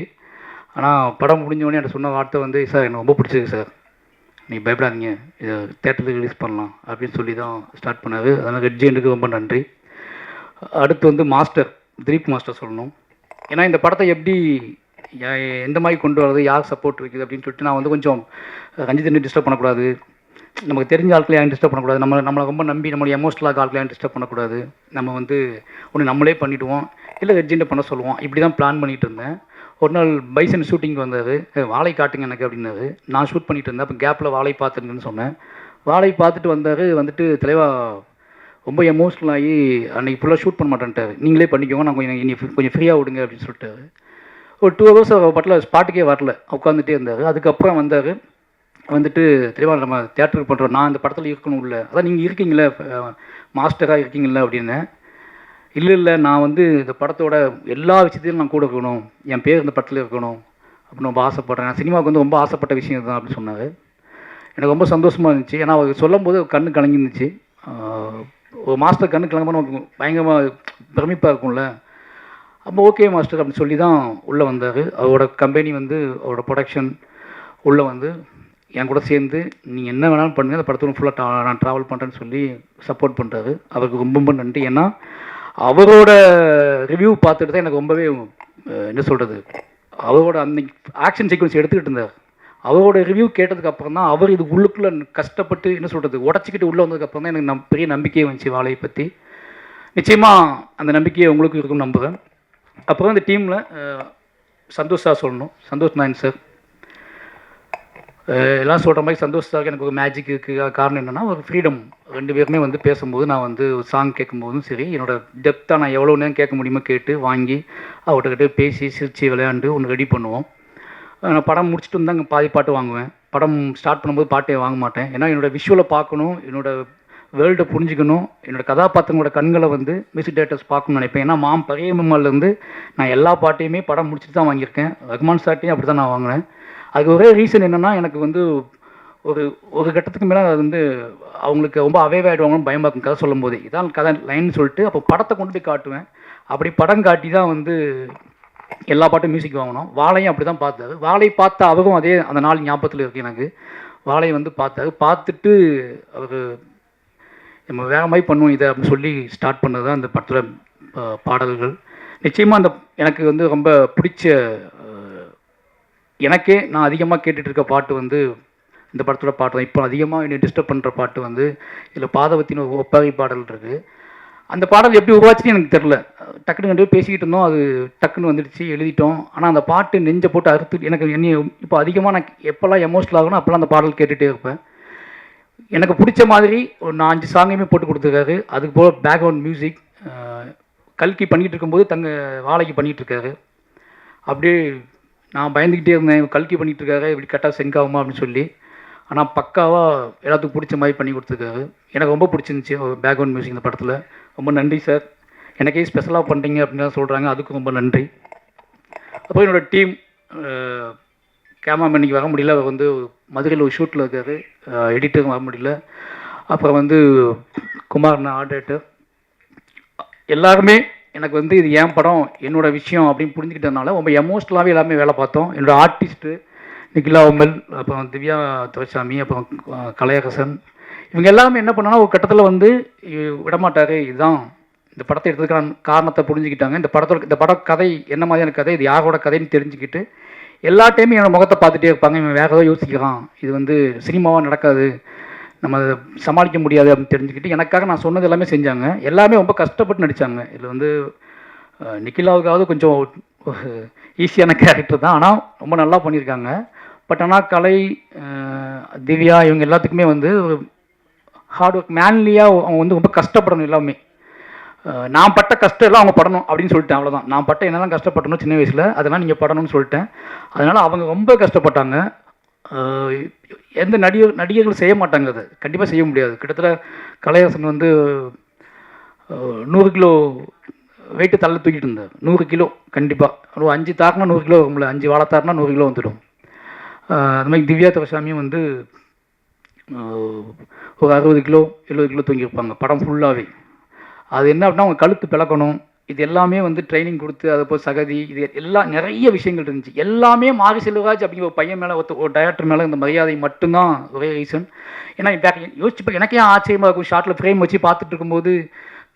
ஆனால் படம் முடிஞ்சவொடனே எனக்கு சொன்ன வார்த்தை வந்து சார் எனக்கு ரொம்ப பிடிச்சிருக்கு சார், நீ பயப்படாதீங்க, இதை தேட்டருக்கு ரிலீஸ் பண்ணலாம் அப்படின்னு சொல்லி தான் ஸ்டார்ட் பண்ணார். அதனால் ரெட் ஜெயினுக்கு ரொம்ப நன்றி. அடுத்து வந்து மாஸ்டர் திலீப் மாஸ்டர் சொல்லணும். ஏன்னா இந்த படத்தை எப்படி எந்த மாதிரி கொண்டு வரது, யார் சப்போர்ட் இருக்குது அப்படின்னு சொல்லிட்டு நான் வந்து கொஞ்சம் ரஞ்சித் டிஸ்டர்ப் பண்ணக்கூடாது, நமக்கு தெரிஞ்ச ஆட்களை யாரும் டிஸ்டர்ப் பண்ணக்கூடாது, நம்மளை ரொம்ப நம்பி நம்மளுடைய எமோஷனலாக ஆட்களை யாரும் டிஸ்டர்ப் பண்ணக்கூடாது, நம்ம வந்து ஒன்று நம்மளே பண்ணிவிடுவோம் இல்லை ரெட்ஜெண்டை பண்ண சொல்லுவோம், இப்படி தான் பிளான் பண்ணிகிட்டு இருந்தேன். ஒரு நாள் பைசன் ஷூட்டிங் வந்தார், வாழை காட்டுங்க எனக்கு அப்படின்னாரு. நான் ஷூட் பண்ணிட்டு இருந்தேன். அப்போ கேப்பில் வாழை பார்த்துருங்கன்னு சொன்னேன். வாழை பார்த்துட்டு வந்தார். வந்துட்டு தலைவா ரொம்ப எமோஷ்னல் ஆகி அன்றைக்கி ஃபுல்லாக ஷூட் பண்ண மாட்டேன்ட்டார், நீங்களே பண்ணிக்கோங்க, நான் கொஞ்சம் ஃப்ரீயாக விடுங்க அப்படின்னு சொல்லிட்டாரு. ஒரு 2 hours பட்டில் ஸ்பாட்டுக்கே வரல, உட்காந்துட்டே இருந்தார். அதுக்கப்புறம் வந்தார். வந்துட்டு தெளிவாக நம்ம தேட்டருக்கு பண்ணுறோம், நான் இந்த படத்தில் இருக்கணும் இல்லை, அதான் நீங்கள் இருக்கீங்களே மாஸ்டராக இருக்கீங்களா அப்படின்னு. இல்லை நான் வந்து இந்த படத்தோட எல்லா விஷயத்தையும் நான் கூட இருக்கணும், என் பேர் இந்த படத்தில் இருக்கணும் அப்படின்னு ரொம்ப ஆசைப்பட்றேன். நான் சினிமாவுக்கு வந்து ரொம்ப ஆசைப்பட்ட விஷயம் தான் அப்படின்னு சொன்னார். எனக்கு ரொம்ப சந்தோஷமாக இருந்துச்சு. ஏன்னா அவர் சொல்லும் போது கண்ணு கலங்கிருந்துச்சு. ஒரு மாஸ்டர் கண்ணு கலங்காமல் நமக்கு பயங்கரமாக பிரமிப்பாக இருக்கும்ல. அப்போ ஓகே மாஸ்டர் அப்படின்னு சொல்லி தான் உள்ளே வந்தார். அவரோட கம்பெனி வந்து அவரோட ப்ரொடக்ஷன் உள்ளே வந்து என் கூட சேர்ந்து நீங்கள் என்ன வேணாலும் பண்ணுங்கள், அந்த படத்தில் ஃபுல்லாக நான் ட்ராவல் பண்ணுறேன்னு சொல்லி சப்போர்ட் பண்ணுறாரு. அவருக்கு ரொம்ப ரொம்ப நன்றி. ஏன்னா அவரோட ரிவ்யூ பார்த்துட்டு தான் எனக்கு ரொம்பவே என்ன சொல்கிறது, அவரோட அந்த ஆக்ஷன் சீக்வன்ஸ் எடுத்துக்கிட்டு இருந்தார். அவரோட ரிவ்யூ கேட்டதுக்கப்புறம் தான் அவர் இது உள்ளுக்குள்ளே கஷ்டப்பட்டு என்ன சொல்கிறது உடச்சிக்கிட்டு உள்ளே வந்ததுக்கப்புறம் தான் எனக்கு பெரிய நம்பிக்கையே வந்துச்சு வாழையை பற்றி. நிச்சயமாக அந்த நம்பிக்கையை உங்களுக்கு இருக்குன்னு நம்புகிறேன். அப்புறம் இந்த டீமில் சந்தோஷ் சார் சொல்லணும். சந்தோஷ் நாயன் சார் எல்லாம் சொல்கிற மாதிரி சந்தோஷ் சாருக்கு எனக்கு ஒரு மேஜிக் இருக்குது. காரணம் என்னென்னா ஒரு ஃப்ரீடம். 2 பேருமே வந்து பேசும்போது நான் வந்து ஒரு சாங் கேட்கும்போதும் சரி, என்னோடய டெப்த்தாக நான் எவ்வளோ நேரம் கேட்க முடியுமோ கேட்டு வாங்கி அவர்கிட்ட பேசி சிரித்து விளையாண்டு ஒன்று ரெடி பண்ணுவோம். நான் படம் முடிச்சுட்டு வந்து அங்கே பாதி பாட்டு வாங்குவேன். படம் ஸ்டார்ட் பண்ணும்போது பாட்டே வாங்க மாட்டேன். ஏன்னா என்னோடய விஷுவலை பார்க்கணும், என்னோடய வேர்ல்டை புரிஞ்சுக்கணும், என்னோடய கதாபாத்திரங்களோட கண்களை வந்து மியூசிக் டேரக்டர்ஸ் பார்க்கணும்னு நினைப்பேன். ஏன்னா பழைய மெம்மாலேருந்து நான் எல்லா பாட்டையுமே படம் முடிச்சுட்டு தான் வாங்கியிருக்கேன். ரகுமான் சார்ட்டையும் அப்படி தான் நான் வாங்கினேன். அதுக்கு ஒரே ரீசன் என்னென்னா எனக்கு வந்து ஒரு கட்டத்துக்கு மேலே அது வந்து அவங்களுக்கு ரொம்ப அவேவாயிடுவாங்கன்னு பயமாக இருக்கும் கதை சொல்லும் போதே. இதான் கதை லைன் சொல்லிட்டு அப்போ படத்தை கொண்டு போய் காட்டுவேன். அப்படி படம் காட்டி தான் வந்து எல்லா பாட்டும் மியூசிக் வாங்கணும். வாழையும் அப்படி தான் பார்த்தாரு. வாழை பார்த்த அவரும் அதே அந்த நாள் ஞாபகத்தில் இருக்குது எனக்கு. வாழை வந்து பார்த்தாரு. பார்த்துட்டு அவர் நம்ம வேற மாதிரி பண்ணுவோம் இதை அப்படின்னு சொல்லி ஸ்டார்ட் பண்ணது தான் அந்த படத்தில் பாடல்கள். நிச்சயமாக அந்த எனக்கு வந்து ரொம்ப பிடிச்ச எனக்கே நான் அதிகமாக கேட்டுட்டு இருக்க பாட்டு வந்து இந்த படத்தோட பாட்டு தான். இப்போ அதிகமாக என்னை டிஸ்டர்ப் பண்ணுற பாட்டு வந்து இதில் பாதவத்தின் ஒரு ஒப்பாரி பாடல் இருக்குது. அந்த பாடல் எப்படி உருவாச்சுன்னு எனக்கு தெரில. டக்குன்னு 2 பேர் பேசிக்கிட்டு இருந்தோம், அது டக்குன்னு வந்துடுச்சு, எழுதிட்டோம். ஆனால் அந்த பாட்டு நெஞ்சை போட்டு அறுத்து எனக்கு இப்போ அதிகமாக நான் எப்போல்லாம் எமோஷனல் ஆகணும் அப்போல்லாம் அந்த பாடல் கேட்டுகிட்டே இருப்பேன். எனக்கு பிடிச்ச மாதிரி ஒரு 4-5 சாங்கையுமே போட்டு கொடுத்துருக்காரு. அதுக்கு போல் பேக்ரவுண்ட் மியூசிக் கல்கி பண்ணிகிட்டு இருக்கும்போது வாழைக்கு பண்ணிகிட்ருக்காரு. அப்படியே நான் பயந்துக்கிட்டே இருந்தேன், கல்கி பண்ணிகிட்ருக்காரு இப்படி கரெக்டாக செங்க் ஆகுமா அப்படின்னு சொல்லி. ஆனால் பக்காவாக எல்லாத்துக்கும் பிடிச்ச மாதிரி பண்ணி கொடுத்துருக்காரு. எனக்கு ரொம்ப பிடிச்சிருந்துச்சி பேக்ரவுண்ட் மியூசிக் இந்த படத்தில். ரொம்ப நன்றி சார், எனக்கே ஸ்பெஷலாக பண்ணுறீங்க அப்படின்னு தான் சொல்கிறாங்க, அதுக்கும் ரொம்ப நன்றி. அப்புறம் என்னோடய டீம் கேமராமேன் இன்றைக்கி வர முடியல, அவர் வந்து மதுரையில் ஒரு ஷூட்டில் இருக்கார், எடிட்டரும் வர முடியல. அப்புறம் வந்து குமார்னா ஆர்ட் டைரக்டர். எல்லாருமே எனக்கு வந்து இது என் படம் என்னோடய விஷயம் அப்படின்னு புரிஞ்சுக்கிட்டதுனால ரொம்ப எமோஷ்னலாகவே எல்லாமே வேலை பார்த்தோம். என்னோடய ஆர்டிஸ்ட்டு நிகிலா உமல், அப்புறம் திவ்யா துரைசாமி, அப்புறம் கலையரசன், இவங்க எல்லாமே என்ன பண்ணாங்கன்னா ஒரு கட்டத்தில் வந்து விடமாட்டார், இதுதான் இந்த படத்தை எடுத்ததுக்கான காரணத்தை புரிஞ்சுக்கிட்டாங்க. இந்த பட கதை என்ன மாதிரியான கதை, இது யாரோட கதைன்னு தெரிஞ்சுக்கிட்டு எல்லா டைமும் என்னோடய முகத்தை பார்த்துட்டே இருப்பாங்க. இவன் வேறு ஏதோ யோசிக்கிறான், இது வந்து சினிமாவாக நடக்காது, நம்ம அதை சமாளிக்க முடியாது அப்படின்னு தெரிஞ்சுக்கிட்டு எனக்காக நான் சொன்னது எல்லாமே செஞ்சாங்க. எல்லாமே ரொம்ப கஷ்டப்பட்டு நடித்தாங்க. இதில் வந்து நிக்கிலாவுக்காவது கொஞ்சம் ஈஸியான கேரக்டர் தான், ஆனால் ரொம்ப நல்லா பண்ணியிருக்காங்க. பட் ஆனால் கலை, திவ்யா இவங்க எல்லாத்துக்குமே வந்து ஹார்ட் ஒர்க், மேன்லியாக அவங்க வந்து ரொம்ப கஷ்டப்படணும். எல்லாமே நான் பட்ட கஷ்டம் எல்லாம் அவங்க படணும் அப்படின்னு சொல்லிட்டேன். அவ்வளோதான். நான் பட்ட என்னெல்லாம் கஷ்டப்பட்டணும் சின்ன வயசில், அதெல்லாம் நீங்கள் படணும்னு சொல்லிட்டேன். அதனால் அவங்க ரொம்ப கஷ்டப்பட்டாங்க. எந்த நடிகர்கள் செய்ய மாட்டாங்க, அதை கண்டிப்பாக செய்ய முடியாது. கிட்டத்தட்ட கலையரசன் வந்து 100 கிலோ வெயிட்டு தள்ள தூக்கிட்டு இருந்தார். 100 கிலோ கண்டிப்பாக. ஒரு 5 தாக்குனா 100 கிலோ வரும்ல, 5 வாழை தாக்குனா 100 கிலோ வந்துடும். அது மாதிரி திவ்யா துரைசாமியும் வந்து ஒரு 60 கிலோ 70 கிலோ தூங்கியிருப்பாங்க படம் ஃபுல்லாகவே. அது என்ன அப்படின்னா அவங்க கழுத்து பிளக்கணும், இது எல்லாமே வந்து ட்ரைனிங் கொடுத்து அதை போய் சகதி, இது எல்லாம் நிறைய விஷயங்கள் இருந்துச்சு. எல்லாமே மாரி செல்வராஜ் அப்படிங்கிற ஒரு பையன் மேலே ஒரு டைரக்டர் மேலே இந்த மரியாதை மட்டும்தான் ஒரே ரீசன். ஏன்னா இப்போ யோசிச்சு எனக்கே ஆச்சரியமாக இருக்கும். ஷார்ட்டில் ஃப்ரேம் வச்சு பார்த்துட்டு இருக்கும்போது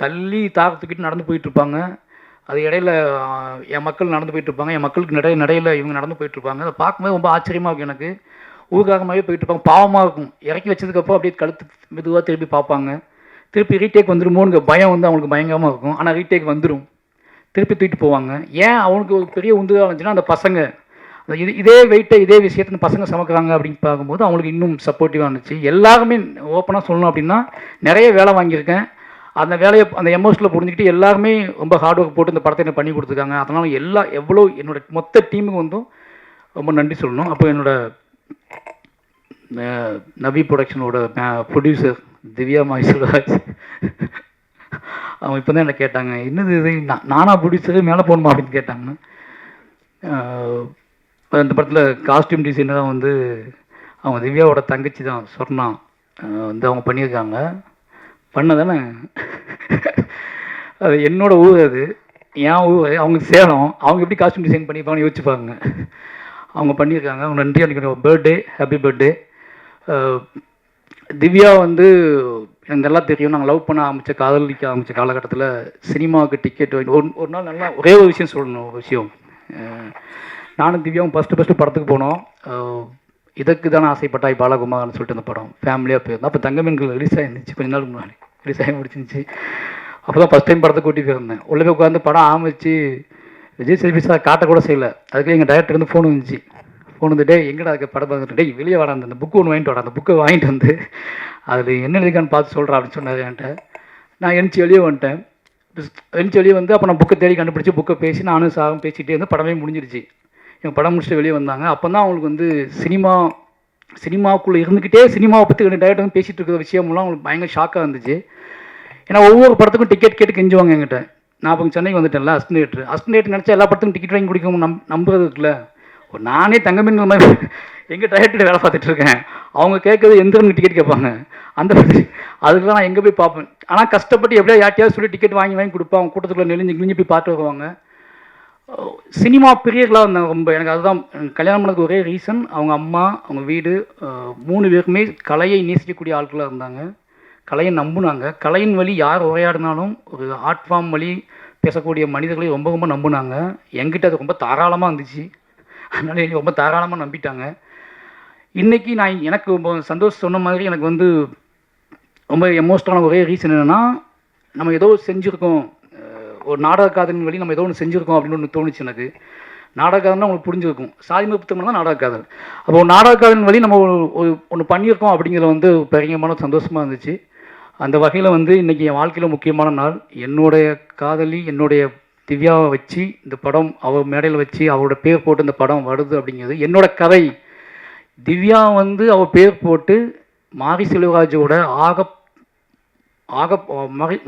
தள்ளி தூக்கிட்டு நடந்து போயிட்டுருப்பாங்க. அது இடையில என் மக்கள் நடந்து போயிட்டுருப்பாங்க, என் மக்களுக்கு நடையில் இவங்க நடந்து போயிட்டுருப்பாங்க. அதை பார்க்கும்போது ரொம்ப ஆச்சரியமாக இருக்கும் எனக்கு. ஊர்காரமாகவே போயிட்டுருப்பாங்க, பாவமாக இருக்கும். இறக்கி வச்சதுக்கப்புறம் அப்படியே கழுத்து மெதுவாக திருப்பி பார்ப்பாங்க. திருப்பி ரீடேக் வந்துடுமோன்னு பயம் வந்து அவங்களுக்கு பயங்கரமாக இருக்கும். ஆனால் ரீடேக் வந்துடும், திருப்பி தூக்கிட்டு போவாங்க. ஏன் அவனுக்கு ஒரு பெரிய உந்துதலாக இருந்துச்சுன்னா அந்த பசங்க இதே வெயிட்டை இதே விஷயத்தை பசங்க சமைக்கிறாங்க அப்படின்னு பார்க்கும்போது அவங்களுக்கு இன்னும் சப்போர்ட்டிவாக இருந்துச்சு. எல்லாருமே ஓப்பனாக சொல்லணும் அப்படின்னா நிறைய வேலை வாங்கியிருக்கேன். அந்த வேலையை அந்த எமோஷனில் புரிஞ்சுக்கிட்டு எல்லாருமே ரொம்ப ஹார்ட் ஒர்க் போட்டு இந்த படத்தை எனக்கு பண்ணி கொடுத்துருக்காங்க. அதனால் எவ்வளோ என்னோட மொத்த டீமுக்கு வந்தும் ரொம்ப நன்றி சொல்லணும். அப்போ என்னோட நவி ப்ரொடக்ஷனோட ப்ரொடியூசர் திவ்யா மாய்ஸ்வராஜ், அவங்க இப்போ தான் என்ன கேட்டாங்க, என்னது இது நானா ப்ரொடியூசரு மேலே போகணுமா அப்படின்னு கேட்டாங்க. அந்த படத்தில் காஸ்டியூம் டிசைனராக வந்து அவங்க திவ்யாவோட தங்கச்சி தான் சொர்ணா வந்து அவங்க பண்ணியிருக்காங்க. பண்ணதானே அது என்னோடய ஊர், அது என் ஊர், அவங்க சேலம். அவங்க எப்படி காஸ்டியூம் டிசைன் பண்ணியிருப்பாங்கன்னு யோசிச்சுப்பாங்க. அவங்க பண்ணியிருக்காங்க. அவங்க நன்றி. அன்றைக்கி பர்த்டே, ஹாப்பி பர்த்டே. திவ்யா வந்து எனக்கு நல்லா தெரியும். நாங்கள் லவ் பண்ண காதலிக்க ஆரம்பித்த காலகட்டத்தில் சினிமாவுக்கு டிக்கெட் வாங்கி ஒரு நாள் நல்லா ஒரே ஒரு விஷயம் சொல்லணும். ஒரு விஷயம், நானும் திவ்யாவும் ஃபஸ்ட்டு படத்துக்கு போனோம். இதற்கு தானே ஆசைப்பட்டாய் பாலகுமார்னு சொல்லிட்டு அந்த படம் ஃபேமிலியாக போயிருந்தோம். அப்போ தங்கமீன்கள் ரிலீஸ் ஆகிருந்துச்சு, கொஞ்ச நாளுக்கு முன்னாடி ரிலீஸ் ஆகி முடிச்சிருந்துச்சு. அப்போ தான் ஃபஸ்ட் டைம் படத்தை கூட்டி போயிருந்தேன். உள்ளே போய் உட்காந்து படம் ஆரம்பிச்சு விஜய் சேதுபதி சார் காட்டக்கூட செய்யலை. அதுக்குள்ளே எங்கள் டைரக்டர் வந்து ஃபோன் வந்துச்சு. ஃபோன் வந்துட்டு எங்கடா அதுக்கு படம் பார்த்துட்டு, டேய் வெளியே வாடா, அந்த புக்கு ஒன்று வாங்கிட்டு வாடா, அந்த புக்கை வாங்கிட்டு வந்து அதில் என்ன எழுதிக்கான்னு பார்த்து சொல்கிறா அப்படின்னு சொன்னார் என்கிட்ட. நான் எழுந்துச்சி வெளியே வந்துட்டேன். எழுந்துச்சி வெளியே வந்து அப்போ நான் புக்கை தேடி கண்டுபிடிச்சி புக்கை பேசி நானும் சாரும் பேசிகிட்டே இருந்து படமே முடிஞ்சிருச்சு. எங்கள் படம் முடிச்சுட்டு வெளியே வந்தாங்க. அப்போ தான் அவங்களுக்கு வந்து சினிமாவுக்குள்ளே இருந்துக்கிட்டே சினிமாவை பற்றி ரெண்டு டைரக்டர் வந்து பேசிகிட்டு இருக்கிற விஷயமெல்லாம் அவங்களுக்கு பயங்கர ஷாக்காக இருந்துச்சு. ஏன்னா ஒவ்வொரு படத்துக்கும் டிக்கெட் கேட்டு கெஞ்சுவாங்க என்கிட்ட. நான் இப்போ சென்னைக்கு வந்துட்டேன்ல, அஸ்டேட் நினச்சா எல்லா படத்துக்கும் டிக்கெட் வாங்கி குடிக்கும் நம்புறது இருக்குல்ல. நானே தங்கமீன்கள் மாதிரி எங்கள் டைரக்டர் வேலை பார்த்துட்டு இருக்கேன். அவங்க கேட்குறது எந்த டிக்கெட் கேட்பாங்க. அந்த அதுக்கெல்லாம் நான் எங்கே போய் பார்ப்பேன். ஆனால் கஷ்டப்பட்டு எப்படியா யார்ட்டையாவது சொல்லி டிக்கெட் வாங்கி கொடுப்பேன். அவங்க கூட்டத்துக்குள்ளே நெளிஞ்சு போய் பார்த்து வருவாங்க. சினிமா பிரியர்களாக இருந்தாங்க ரொம்ப. எனக்கு அதுதான் கல்யாணம் பண்ணதுக்கு ஒரே ரீசன், அவங்க அம்மா, அவங்க வீடு, 3 பேருக்குமே கலையை நேசிக்கக்கூடிய ஆட்களாக இருந்தாங்க. கலையை நம்புனாங்க. கலையின் வழி யார் உரையாடினாலும் ஒரு ஆர்ட் ஃபார்ம் வழி பேசக்கூடிய மனிதர்களை ரொம்ப ரொம்ப நம்புனாங்க. என்கிட்ட அது ரொம்ப தாராளமாக இருந்துச்சு. அதனால ரொம்ப தாராளமாக நம்பிட்டாங்க. இன்றைக்கி எனக்கு ரொம்ப சந்தோஷம். சொன்ன மாதிரி எனக்கு வந்து ரொம்ப எமோஷனலான ஒரே ரீசன் என்னென்னா, நம்ம ஏதோ செஞ்சுருக்கோம், ஒரு நாடக காதலின் வழி நம்ம ஏதோ ஒன்று செஞ்சுருக்கோம் அப்படின்னு ஒன்று தோணுச்சு எனக்கு. நாடக காதல்னா உங்களுக்கு புரிஞ்சுருக்கும், சாதி புத்தகம் தான் நாடக காதல். அப்போ நாடக காதலின் வழி நம்ம ஒன்று பண்ணியிருக்கோம் அப்படிங்கிறது வந்து பயங்கரமான சந்தோஷமாக இருந்துச்சு. அந்த வகையில் வந்து இன்றைக்கி என் வாழ்க்கையில் முக்கியமான நாள். என்னுடைய காதலி, என்னுடைய திவ்யாவை வச்சு இந்த படம் அவள் மேடையில் வச்சு அவரோட பேர் போட்டு இந்த படம் வருது அப்படிங்கிறது என்னோட கதை. திவ்யா வந்து அவள் பேர் போட்டு மாரி செல்வராஜோட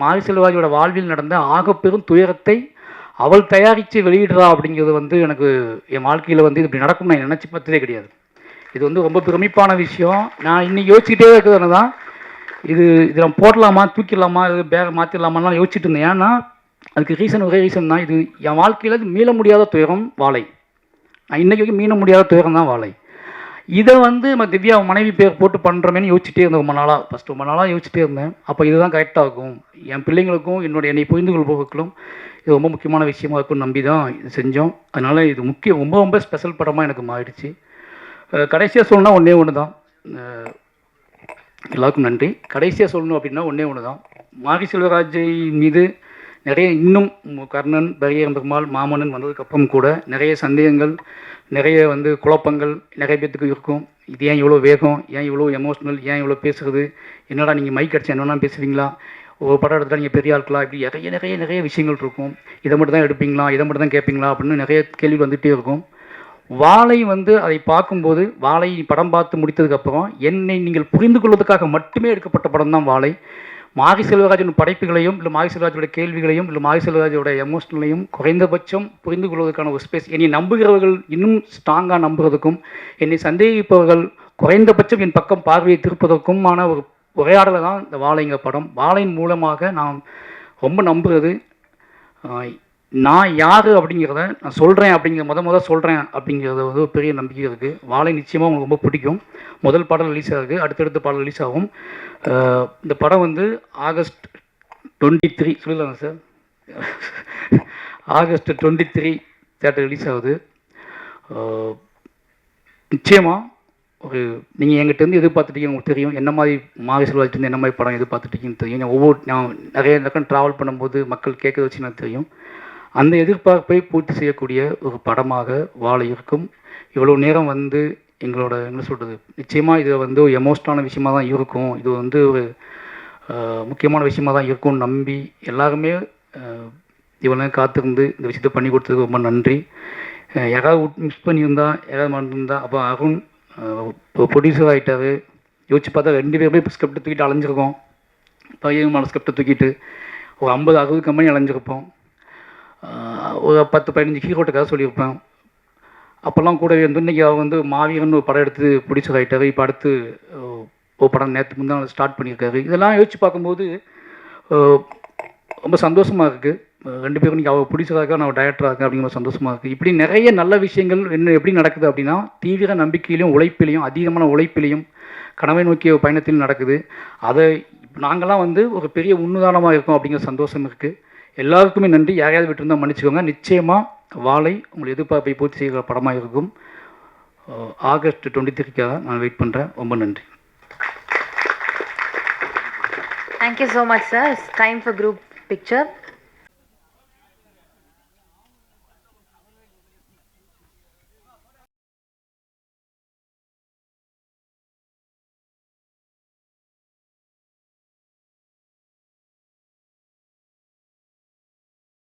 மாரி செல்வராஜோட வாழ்வில் நடந்த ஆகப்பெரும் துயரத்தை அவள் தயாரித்து வெளியிடுறா அப்படிங்கிறது வந்து எனக்கு என் வாழ்க்கையில் வந்து இப்படி நடக்கும் நான் நினச்சி பார்த்ததே கிடையாது. இது வந்து ரொம்ப பிரமிப்பான விஷயம். நான் இன்னைக்கு யோசிச்சுக்கிட்டே இருக்கிறது தான், இது நம்ம போடலாமா, தூக்கிடலாமா, இது பேரை மாற்றிடலாமான்னு யோசிச்சுட்டு இருந்தேன். ஏன்னா அதுக்கு ரீசன் ஒரே ரீசன் தான், இது என் வாழ்க்கையில் மீள முடியாத துயரம் வாழை. நான் இன்றைக்கி வரைக்கும் மீள முடியாத துயரம் தான் வாழை. இதை வந்து நம்ம திவ்யா மனைவி பேர் போட்டு பண்ணுறமேனு யோசிச்சுட்டே இருந்தேன் ரொம்ப நாளாக யோசிச்சுட்டே இருந்தேன். அப்போ இதுதான் கரெக்டாக இருக்கும், என் பிள்ளைங்களுக்கும் என்னை புரிந்து கொள்பவர்களும் இது ரொம்ப முக்கியமான விஷயமா இருக்கும்னு நம்பி தான் இது செஞ்சோம். அதனால் இது ரொம்ப ரொம்ப ஸ்பெஷல் படமாக எனக்கு மாறிடுச்சு. கடைசியாக சொல்லணும்னா ஒன்று தான், எல்லாருக்கும் நன்றி. கடைசியாக சொல்லணும் அப்படின்னா ஒன்று தான், மாரி செல்வராஜை மீது நிறைய இன்னும் கர்ணன், பரியரும் பெருமாள், மாமன்னன் வந்ததுக்கப்புறம் கூட நிறைய சந்தேகங்கள், நிறைய குழப்பங்கள் நிறைய பேத்துக்கு இருக்கும். இது ஏன் இவ்வளோ வேகம், ஏன் இவ்வளோ எமோஷ்னல், ஏன் இவ்வளோ பேசுகிறது, என்னடா நீங்கள் மைக் அடிச்சு என்னென்னா பேசுவீங்களா, ஒரு படம் எடுத்தால் நீங்கள் பெரிய ஆட்களா, இப்படி நிறைய நிறைய நிறைய விஷயங்கள் இருக்கும். இதை மட்டும் தான் எடுப்பீங்களா, இதை மட்டும் தான் கேட்பீங்களா அப்படின்னு நிறைய கேள்வி வந்துகிட்டே இருக்கும். வாழை அதை பார்க்கும்போது, வாழை படம் பார்த்து முடித்ததுக்கப்புறம் என்னை நீங்கள் புரிந்து கொள்வதற்காக மட்டுமே எடுக்கப்பட்ட படம் தான் வாழை. மாரி செல்வராஜன் படைப்புகளையும் இல்லை மாரி செல்வராஜோட கேள்விகளையும் இல்லை மாரி செல்வராஜோட எமோஷனலையும் குறைந்தபட்சம் புரிந்து கொள்வதற்கான ஒரு ஸ்பேஸ், என்னை நம்புகிறவர்கள் இன்னும் ஸ்ட்ராங்காக நம்புறதுக்கும், என்னை சந்தேகிப்பவர்கள் குறைந்தபட்சம் என் பக்கம் பார்வையை திருப்பதற்குமான ஒரு உரையாடலை தான் இந்த வாழைங்கிற படம். வாழையின் மூலமாக நான் ரொம்ப நம்புகிறது, நான் யார் அப்படிங்கிறத நான் சொல்கிறேன், அப்படிங்கிற சொல்கிறேன் அப்படிங்கிறத ஒரு பெரிய நம்பிக்கை இருக்குது. வாழை நிச்சயமாக உங்களுக்கு ரொம்ப பிடிக்கும். முதல் பாடல் ரிலீஸ் ஆகுது, அடுத்தடுத்த பாடல் ரிலீஸ் ஆகும். இந்த படம் ஆகஸ்ட் 23 சொல்லலாங்க சார், ஆகஸ்ட் 23 தேட்டர் ரிலீஸ் ஆகுது. நிச்சயமாக நீங்கள் எங்கிட்டேருந்து எதிர்பார்த்துட்டீங்க, உங்களுக்கு தெரியும் என்ன மாதிரி மாரி செல்வராஜ்லேருந்து என்ன மாதிரி படம் எதிர்பார்த்துட்டீங்கன்னு தெரியும். நான் நிறைய பக்கம் ட்ராவல் பண்ணும்போது மக்கள் கேட்க வச்சு எனக்கு தெரியும். அந்த எதிர்பார்ப்பை பூர்த்தி செய்யக்கூடிய ஒரு படமாக வாழை இருக்கும். இவ்வளோ நேரம் எங்களோட என்ன சொல்கிறது, நிச்சயமாக இது ஒரு எமோஷனலான விஷயமாக தான் இருக்கும், இது ஒரு முக்கியமான விஷயமாக தான் இருக்கும்னு நம்பி எல்லாருமே இவ்வளோ நேரம் காத்திருந்து இந்த விஷயத்தை பண்ணி கொடுத்ததுக்கு ரொம்ப நன்றி. யாராவது மிஸ் பண்ணியிருந்தா, யாராவது மறந்துருந்தா, அப்போ அருண் ப்ரொடியூசர் ஆகிட்டார். யோசிச்சு பார்த்தா 2 பேருமே ஸ்கிரிப்டை தூக்கிட்டு அலைஞ்சிருக்கோம். பையன் ஸ்கிரிப்டை தூக்கிட்டு ஒரு 50-60 கம்பெனி அலைஞ்சிருப்போம். ஒரு 10-15 ஹீரோட்ட கதை சொல்லியிருப்பேன். அப்போல்லாம் கூட இன்றைக்கி அவர் மாவீரன் ஒரு படம் எடுத்து ப்ரொடியூசர் ஆகிட்டார். இப்போ அடுத்து ஒரு படம் நேற்று முந்தான் ஸ்டார்ட் பண்ணியிருக்காரு. இதெல்லாம் யோசிச்சு பார்க்கும்போது ரொம்ப சந்தோஷமாக இருக்குது. 2 பேரும் இன்றைக்கி அவர் ப்ரொடியூசராக இருக்கா, நான் டைரக்டராக இருக்கேன் அப்படிங்கிற சந்தோஷமாக இருக்குது. இப்படி நிறைய நல்ல விஷயங்கள் எப்படி நடக்குது அப்படின்னா, தீவிர நம்பிக்கையிலையும் உழைப்பிலையும், அதிகமான உழைப்பிலையும், கனவை நோக்கிய பயணத்திலும் நடக்குது. அதை நாங்கள்லாம் ஒரு பெரிய உன்னுதாரணமாக இருக்கோம் அப்படிங்கிற சந்தோஷம் இருக்குது. எல்லாருக்குமே நன்றி. யாரையாவது விட்டுருந்தால் மன்னிச்சுக்கோங்க. நிச்சயமாக வாழை உங்கள் எதிர்பார்ப்பை பூர்த்தி செய்கிற படமாக இருக்கும். ஆகஸ்ட் 23க்காக நான் வெயிட் பண்ணுறேன். ரொம்ப நன்றி. Thank you so much, sir. It's time for group picture.